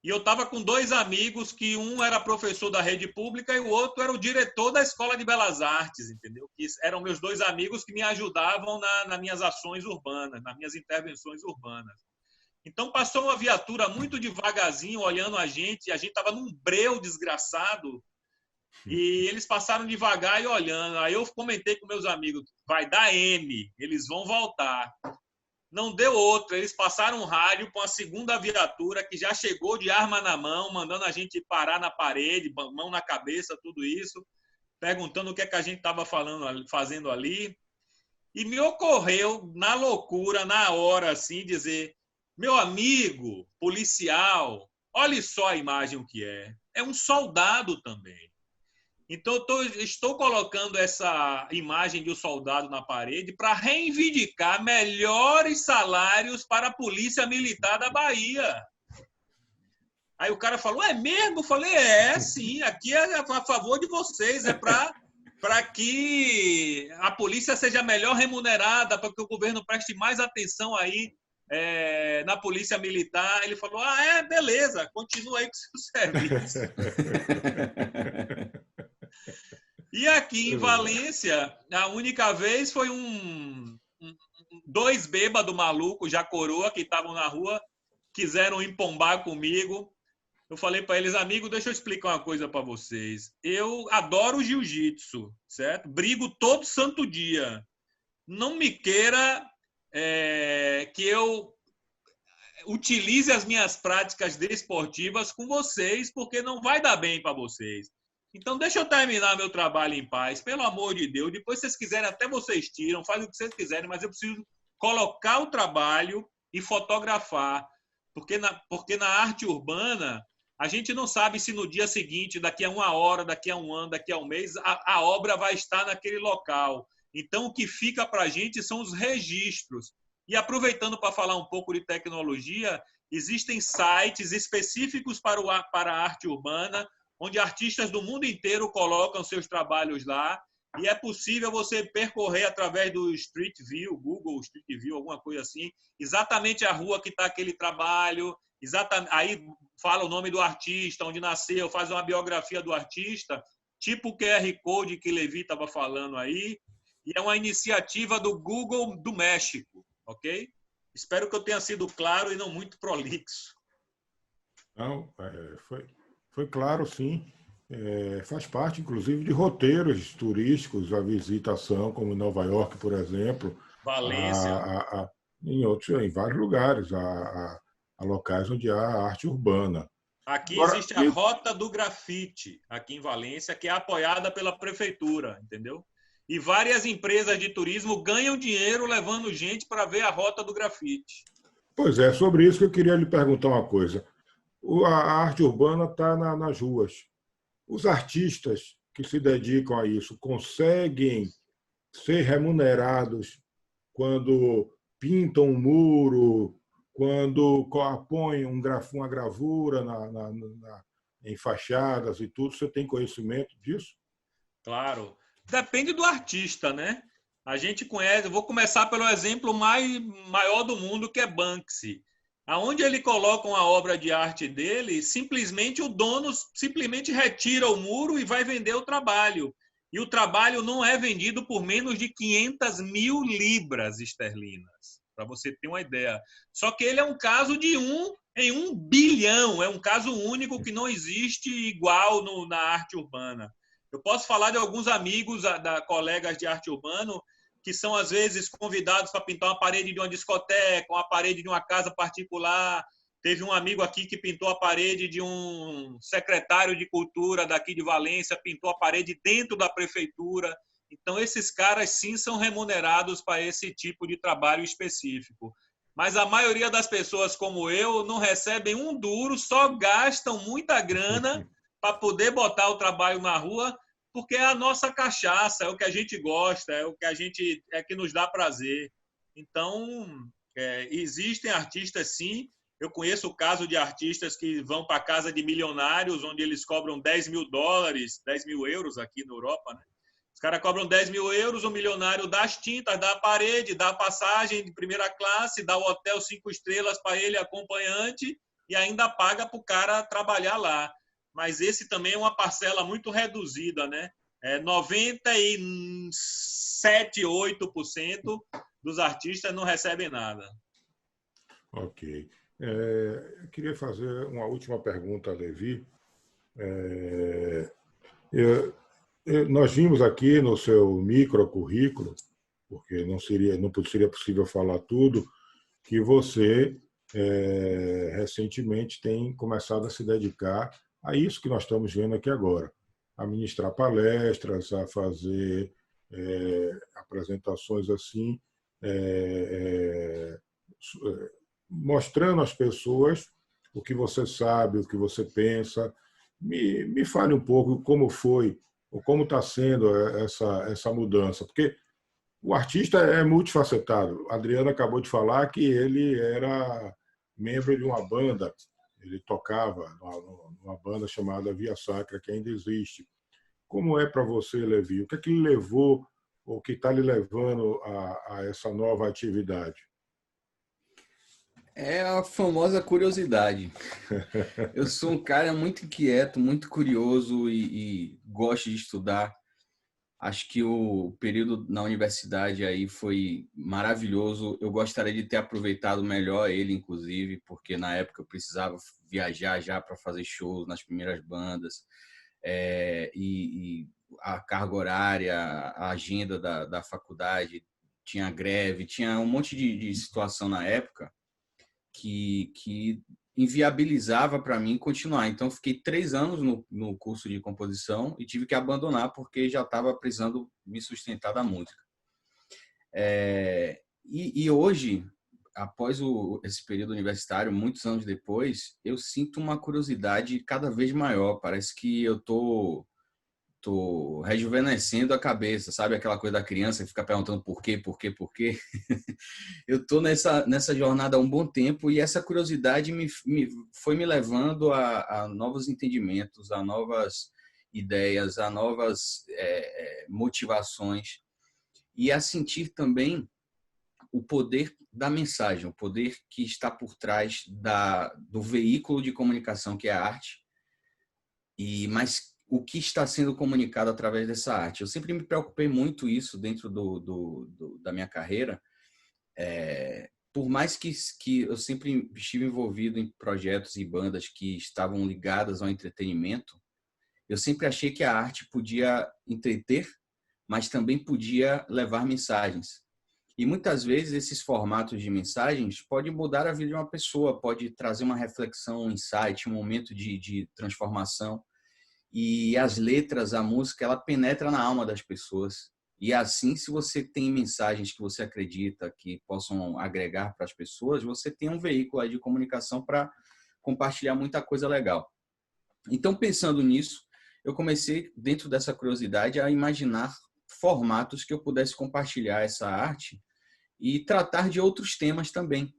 E eu estava com 2 amigos, que um era professor da rede pública e o outro era o diretor da Escola de Belas Artes, entendeu? Que eram meus 2 amigos que me ajudavam nas minhas ações urbanas, nas minhas intervenções urbanas. Então, passou uma viatura muito devagarzinho, olhando a gente estava num breu desgraçado, e eles passaram devagar e olhando. Aí eu comentei com meus amigos, vai dar M, eles vão voltar. Não deu outra, eles passaram um rádio com a segunda viatura, que já chegou de arma na mão, mandando a gente parar na parede, mão na cabeça, tudo isso, perguntando o que é que a gente estava fazendo ali. E me ocorreu, na loucura, na hora, assim, dizer, meu amigo policial, olhe só a imagem o que é. É um soldado também. Então, estou colocando essa imagem de um soldado na parede para reivindicar melhores salários para a Polícia Militar da Bahia. Aí o cara falou, é mesmo? Eu falei, sim, aqui é a favor de vocês, é para que a polícia seja melhor remunerada, para que o governo preste mais atenção aí na Polícia Militar. Ele falou, beleza, continua aí com o seu serviço. E aqui em Valência, a única vez foi 2 bêbados malucos, já coroa, que estavam na rua, quiseram empombar comigo. Eu falei para eles, amigo, deixa eu explicar uma coisa para vocês. Eu adoro jiu-jitsu, certo? Brigo todo santo dia. Não me queira que eu utilize as minhas práticas desportivas com vocês, porque não vai dar bem para vocês. Então, deixa eu terminar meu trabalho em paz, pelo amor de Deus. Depois, se vocês quiserem, até vocês tiram, fazem o que vocês quiserem, mas eu preciso colocar o trabalho e fotografar. Porque na arte urbana, a gente não sabe se no dia seguinte, daqui a 1 hora, daqui a 1 ano, daqui a 1 mês, a obra vai estar naquele local. Então, o que fica para a gente são os registros. E aproveitando para falar um pouco de tecnologia, existem sites específicos para a arte urbana, onde artistas do mundo inteiro colocam seus trabalhos lá, e é possível você percorrer através do Street View, Google Street View, alguma coisa assim, exatamente a rua que está aquele trabalho, aí fala o nome do artista, onde nasceu, faz uma biografia do artista, tipo o QR Code que Levi estava falando aí, e é uma iniciativa do Google do México, ok? Espero que eu tenha sido claro e não muito prolixo. Não, foi claro, sim. Faz parte, inclusive, de roteiros turísticos, a visitação, como em Nova York, por exemplo. Valência. Em vários lugares, há locais onde há arte urbana. Aqui existe a Rota do Grafite, aqui em Valência, que é apoiada pela prefeitura, entendeu? E várias empresas de turismo ganham dinheiro levando gente para ver a Rota do Grafite. Pois é, sobre isso que eu queria lhe perguntar uma coisa. A arte urbana está nas ruas. Os artistas que se dedicam a isso conseguem ser remunerados quando pintam um muro, quando põe uma gravura em fachadas e tudo, você tem conhecimento disso? Claro. Depende do artista, né? A gente conhece, vou começar pelo exemplo maior do mundo, que é Banksy. Aonde ele coloca uma obra de arte dele, simplesmente o dono simplesmente retira o muro e vai vender o trabalho. E o trabalho não é vendido por menos de 500 mil libras esterlinas, para você ter uma ideia. Só que ele é um caso de 1 em 1 bilhão, é um caso único que não existe igual na arte urbana. Eu posso falar de alguns amigos, colegas de arte urbano, que são, às vezes, convidados para pintar uma parede de uma discoteca, uma parede de uma casa particular. Teve um amigo aqui que pintou a parede de um secretário de cultura daqui de Valência, pintou a parede dentro da prefeitura. Então, esses caras, sim, são remunerados para esse tipo de trabalho específico. Mas a maioria das pessoas, como eu, não recebem um duro, só gastam muita grana para poder botar o trabalho na rua, porque é a nossa cachaça, é o que a gente gosta, é que nos dá prazer. Então, existem artistas, sim. Eu conheço o caso de artistas que vão para a casa de milionários, onde eles cobram 10 mil dólares, 10 mil euros aqui na Europa, né? Os caras cobram 10 mil euros, o milionário dá as tintas, dá a parede, dá a passagem de primeira classe, dá o hotel 5 estrelas para ele, acompanhante, e ainda paga para o cara trabalhar lá. Mas esse também é uma parcela muito reduzida, né? 97, 8% dos artistas não recebem nada. Ok. Eu queria fazer uma última pergunta a Levi. Nós vimos aqui no seu microcurrículo, porque não seria possível falar tudo, que você recentemente tem começado a se dedicar a isso que nós estamos vendo aqui agora, a ministrar palestras, a fazer apresentações assim, mostrando às pessoas o que você sabe, o que você pensa. Me fale um pouco como foi, ou como está sendo essa mudança, porque o artista é multifacetado. A Adriana acabou de falar que ele era membro de uma banda, ele tocava numa banda chamada Via Sacra, que ainda existe. Como é para você, Levi? O que é que lhe levou, ou que está lhe levando a essa nova atividade? É a famosa curiosidade. Eu sou um cara muito inquieto, muito curioso e gosto de estudar. Acho que o período na universidade aí foi maravilhoso. Eu gostaria de ter aproveitado melhor ele, inclusive, porque na época eu precisava viajar já para fazer shows nas primeiras bandas. E a carga horária, a agenda da faculdade, tinha greve, tinha um monte de situação na época que inviabilizava para mim continuar. Então, fiquei 3 anos no curso de composição e tive que abandonar porque já estava precisando me sustentar da música. E hoje, após esse período universitário, muitos anos depois, eu sinto uma curiosidade cada vez maior. Parece que eu tô rejuvenescendo a cabeça, sabe? Aquela coisa da criança que fica perguntando por quê, por quê, por quê. Eu tô nessa jornada há um bom tempo e essa curiosidade foi me levando a novos entendimentos, a novas ideias, a novas motivações e a sentir também o poder da mensagem, o poder que está por trás do veículo de comunicação que é a arte, mas o que está sendo comunicado através dessa arte. Eu sempre me preocupei muito isso dentro da minha carreira. Por mais que eu sempre estive envolvido em projetos e bandas que estavam ligadas ao entretenimento, eu sempre achei que a arte podia entreter, mas também podia levar mensagens. E muitas vezes esses formatos de mensagens podem mudar a vida de uma pessoa, pode trazer uma reflexão, um insight, um momento de transformação. E as letras, a música, ela penetra na alma das pessoas. E assim, se você tem mensagens que você acredita que possam agregar para as pessoas, você tem um veículo aí de comunicação para compartilhar muita coisa legal. Então, pensando nisso, eu comecei, dentro dessa curiosidade, a imaginar formatos que eu pudesse compartilhar essa arte e tratar de outros temas também.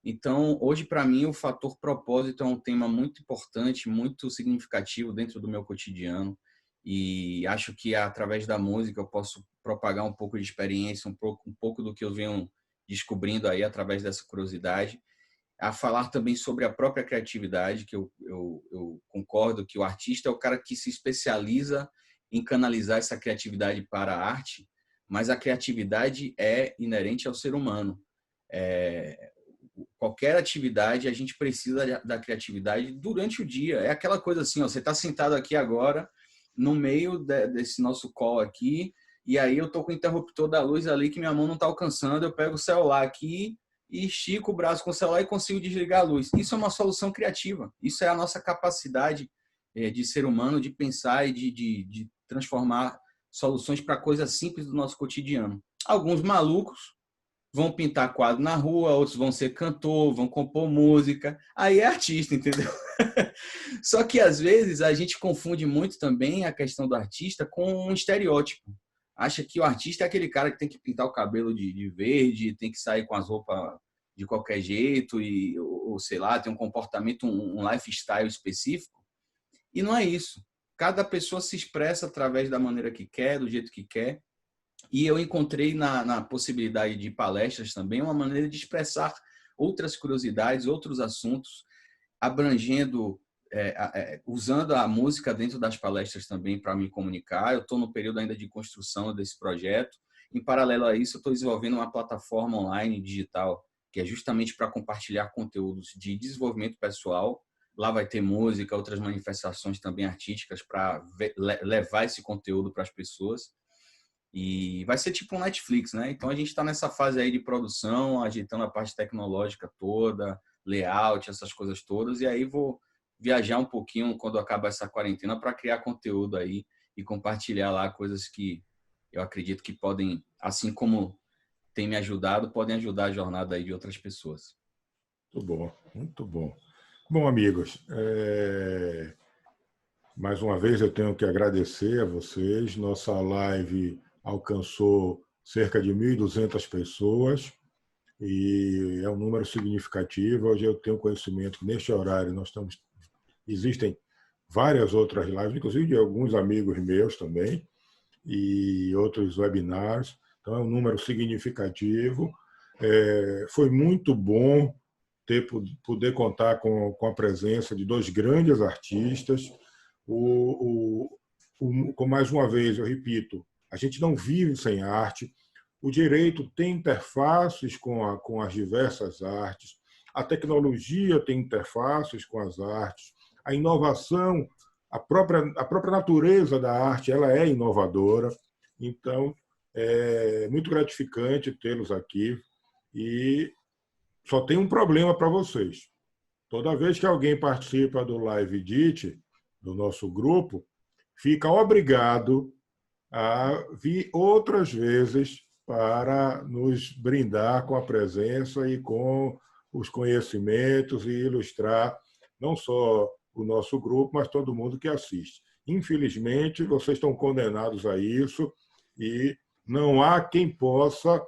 Então, hoje, para mim, o fator propósito é um tema muito importante, muito significativo dentro do meu cotidiano. E acho que através da música eu posso propagar um pouco de experiência, um pouco do que eu venho descobrindo aí através dessa curiosidade. A falar também sobre a própria criatividade, que eu concordo que o artista é o cara que se especializa em canalizar essa criatividade para a arte, mas a criatividade é inerente ao ser humano. Qualquer atividade, a gente precisa da criatividade durante o dia. É aquela coisa assim, ó, você está sentado aqui agora, no meio desse nosso call aqui, e aí eu tô com o interruptor da luz ali que minha mão não está alcançando, eu pego o celular aqui e estico o braço com o celular e consigo desligar a luz. Isso é uma solução criativa. Isso é a nossa capacidade de ser humano, de pensar e de transformar soluções para coisas simples do nosso cotidiano. Alguns malucos vão pintar quadro na rua, outros vão ser cantor, vão compor música. Aí é artista, entendeu? Só que, às vezes, a gente confunde muito também a questão do artista com um estereótipo. Acha que o artista é aquele cara que tem que pintar o cabelo de verde, tem que sair com as roupas de qualquer jeito, ou sei lá, tem um comportamento, um lifestyle específico. E não é isso. Cada pessoa se expressa através da maneira que quer, do jeito que quer. E eu encontrei na possibilidade de palestras também uma maneira de expressar outras curiosidades, outros assuntos, abrangendo, usando a música dentro das palestras também para me comunicar. Eu estou no período ainda de construção desse projeto. Em paralelo a isso, eu estou desenvolvendo uma plataforma online digital que é justamente para compartilhar conteúdos de desenvolvimento pessoal. Lá vai ter música, outras manifestações também artísticas para levar esse conteúdo para as pessoas. E vai ser tipo um Netflix, né? Então a gente está nessa fase aí de produção, ajeitando a parte tecnológica toda, layout, essas coisas todas. E aí vou viajar um pouquinho quando acabar essa quarentena para criar conteúdo aí e compartilhar lá coisas que eu acredito que podem, assim como tem me ajudado, podem ajudar a jornada aí de outras pessoas. Muito bom, muito bom. Bom, amigos, mais uma vez eu tenho que agradecer a vocês. Nossa live alcançou cerca de 1.200 pessoas e é um número significativo. Hoje eu tenho conhecimento que neste horário existem várias outras lives, inclusive de alguns amigos meus também, e outros webinars. Então é um número significativo. Foi muito bom poder contar com a presença de dois grandes artistas. Mais uma vez, eu repito, a gente não vive sem arte. O direito tem interfaces com as diversas artes, a tecnologia tem interfaces com as artes, a inovação, a própria natureza da arte, ela é inovadora. Então, é muito gratificante tê-los aqui e só tem um problema para vocês. Toda vez que alguém participa do Live Edit, do nosso grupo, fica obrigado a vir outras vezes para nos brindar com a presença e com os conhecimentos e ilustrar não só o nosso grupo, mas todo mundo que assiste. Infelizmente, vocês estão condenados a isso e não há quem possa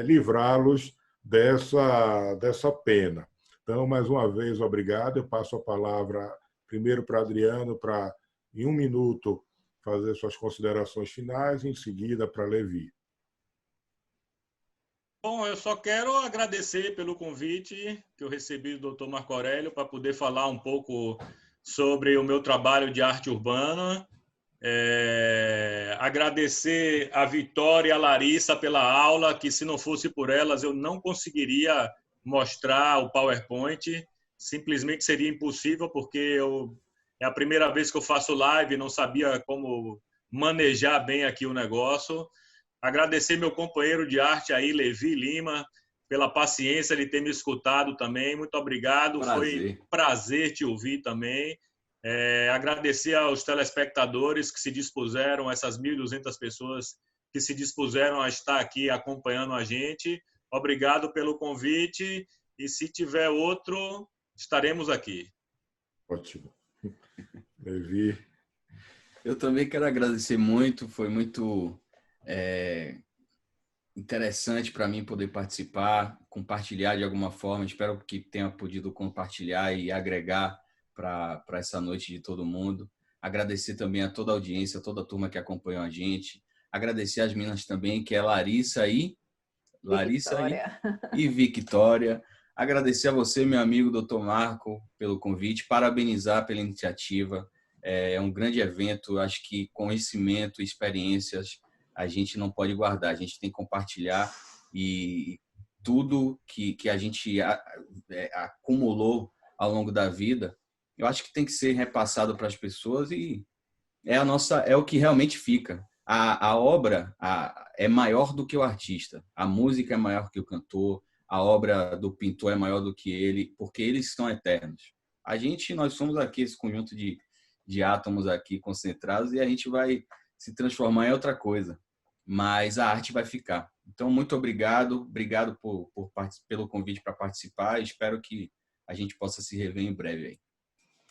livrá-los dessa pena. Então, mais uma vez, obrigado. Eu passo a palavra primeiro para Adriano, para, em 1 minuto, fazer suas considerações finais, e em seguida para Levi. Bom, eu só quero agradecer pelo convite que eu recebi do Dr. Marco Aurélio para poder falar um pouco sobre o meu trabalho de arte urbana. Agradecer a Vitória e a Larissa pela aula, que se não fosse por elas eu não conseguiria mostrar o PowerPoint. Simplesmente seria impossível, porque é a primeira vez que eu faço live, não sabia como manejar bem aqui o negócio. Agradecer meu companheiro de arte aí, Levi Lima, pela paciência de ter me escutado também. Muito obrigado. Foi um prazer te ouvir também. Agradecer aos telespectadores que se dispuseram, essas 1.200 pessoas que se dispuseram a estar aqui acompanhando a gente. Obrigado pelo convite e se tiver outro, estaremos aqui. Ótimo. Levi. Eu também quero agradecer muito, foi muito interessante para mim poder participar, compartilhar de alguma forma. Espero que tenha podido compartilhar e agregar para essa noite de todo mundo. Agradecer também a toda a audiência, toda a turma que acompanhou a gente. Agradecer às meninas também, que é Larissa e Victória. Agradecer a você, meu amigo Dr. Marco, pelo convite. Parabenizar pela iniciativa. É um grande evento. Eu acho que conhecimento, experiências, a gente não pode guardar. A gente tem que compartilhar e tudo que a gente acumulou ao longo da vida, eu acho que tem que ser repassado para as pessoas e é o que realmente fica. A obra é maior do que o artista. A música é maior que o cantor. A obra do pintor é maior do que ele, porque eles são eternos. Nós somos aqui esse conjunto de átomos aqui concentrados e a gente vai se transformar em outra coisa. Mas a arte vai ficar. Então, muito obrigado. Obrigado pelo convite para participar. Espero que a gente possa se rever em breve aí.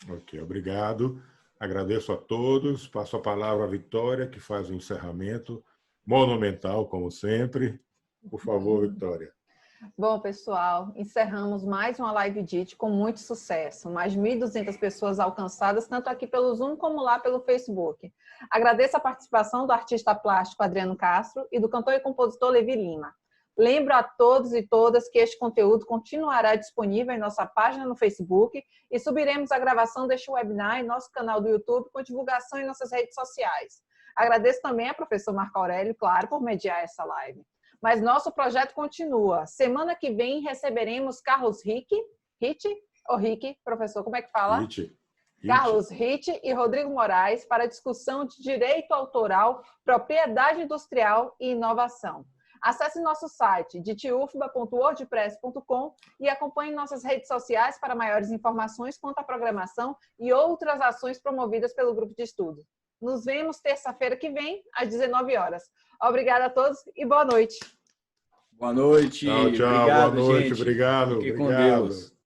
Ok, obrigado. Agradeço a todos. Passo a palavra à Vitória, que faz o encerramento monumental, como sempre. Por favor, Vitória. Bom, pessoal, encerramos mais uma live DIT com muito sucesso. Mais de 1.200 pessoas alcançadas, tanto aqui pelo Zoom como lá pelo Facebook. Agradeço a participação do artista plástico Adriano Castro e do cantor e compositor Levi Lima. Lembro a todos e todas que este conteúdo continuará disponível em nossa página no Facebook e subiremos a gravação deste webinar em nosso canal do YouTube com divulgação em nossas redes sociais. Agradeço também ao professor Marco Aurélio, claro, por mediar essa live. Mas nosso projeto continua. Semana que vem receberemos Carlos Ritt, professor, como é que fala? Ritt. Carlos Ritt e Rodrigo Moraes para discussão de direito autoral, propriedade industrial e inovação. Acesse nosso site ditufba.wordpress.com e acompanhe nossas redes sociais para maiores informações quanto à programação e outras ações promovidas pelo grupo de estudo. Nos vemos terça-feira que vem, às 19 horas. Obrigada a todos e boa noite. Boa noite. Tchau, tchau. Obrigado, boa noite. gente. Obrigado. Fique com obrigado. Deus.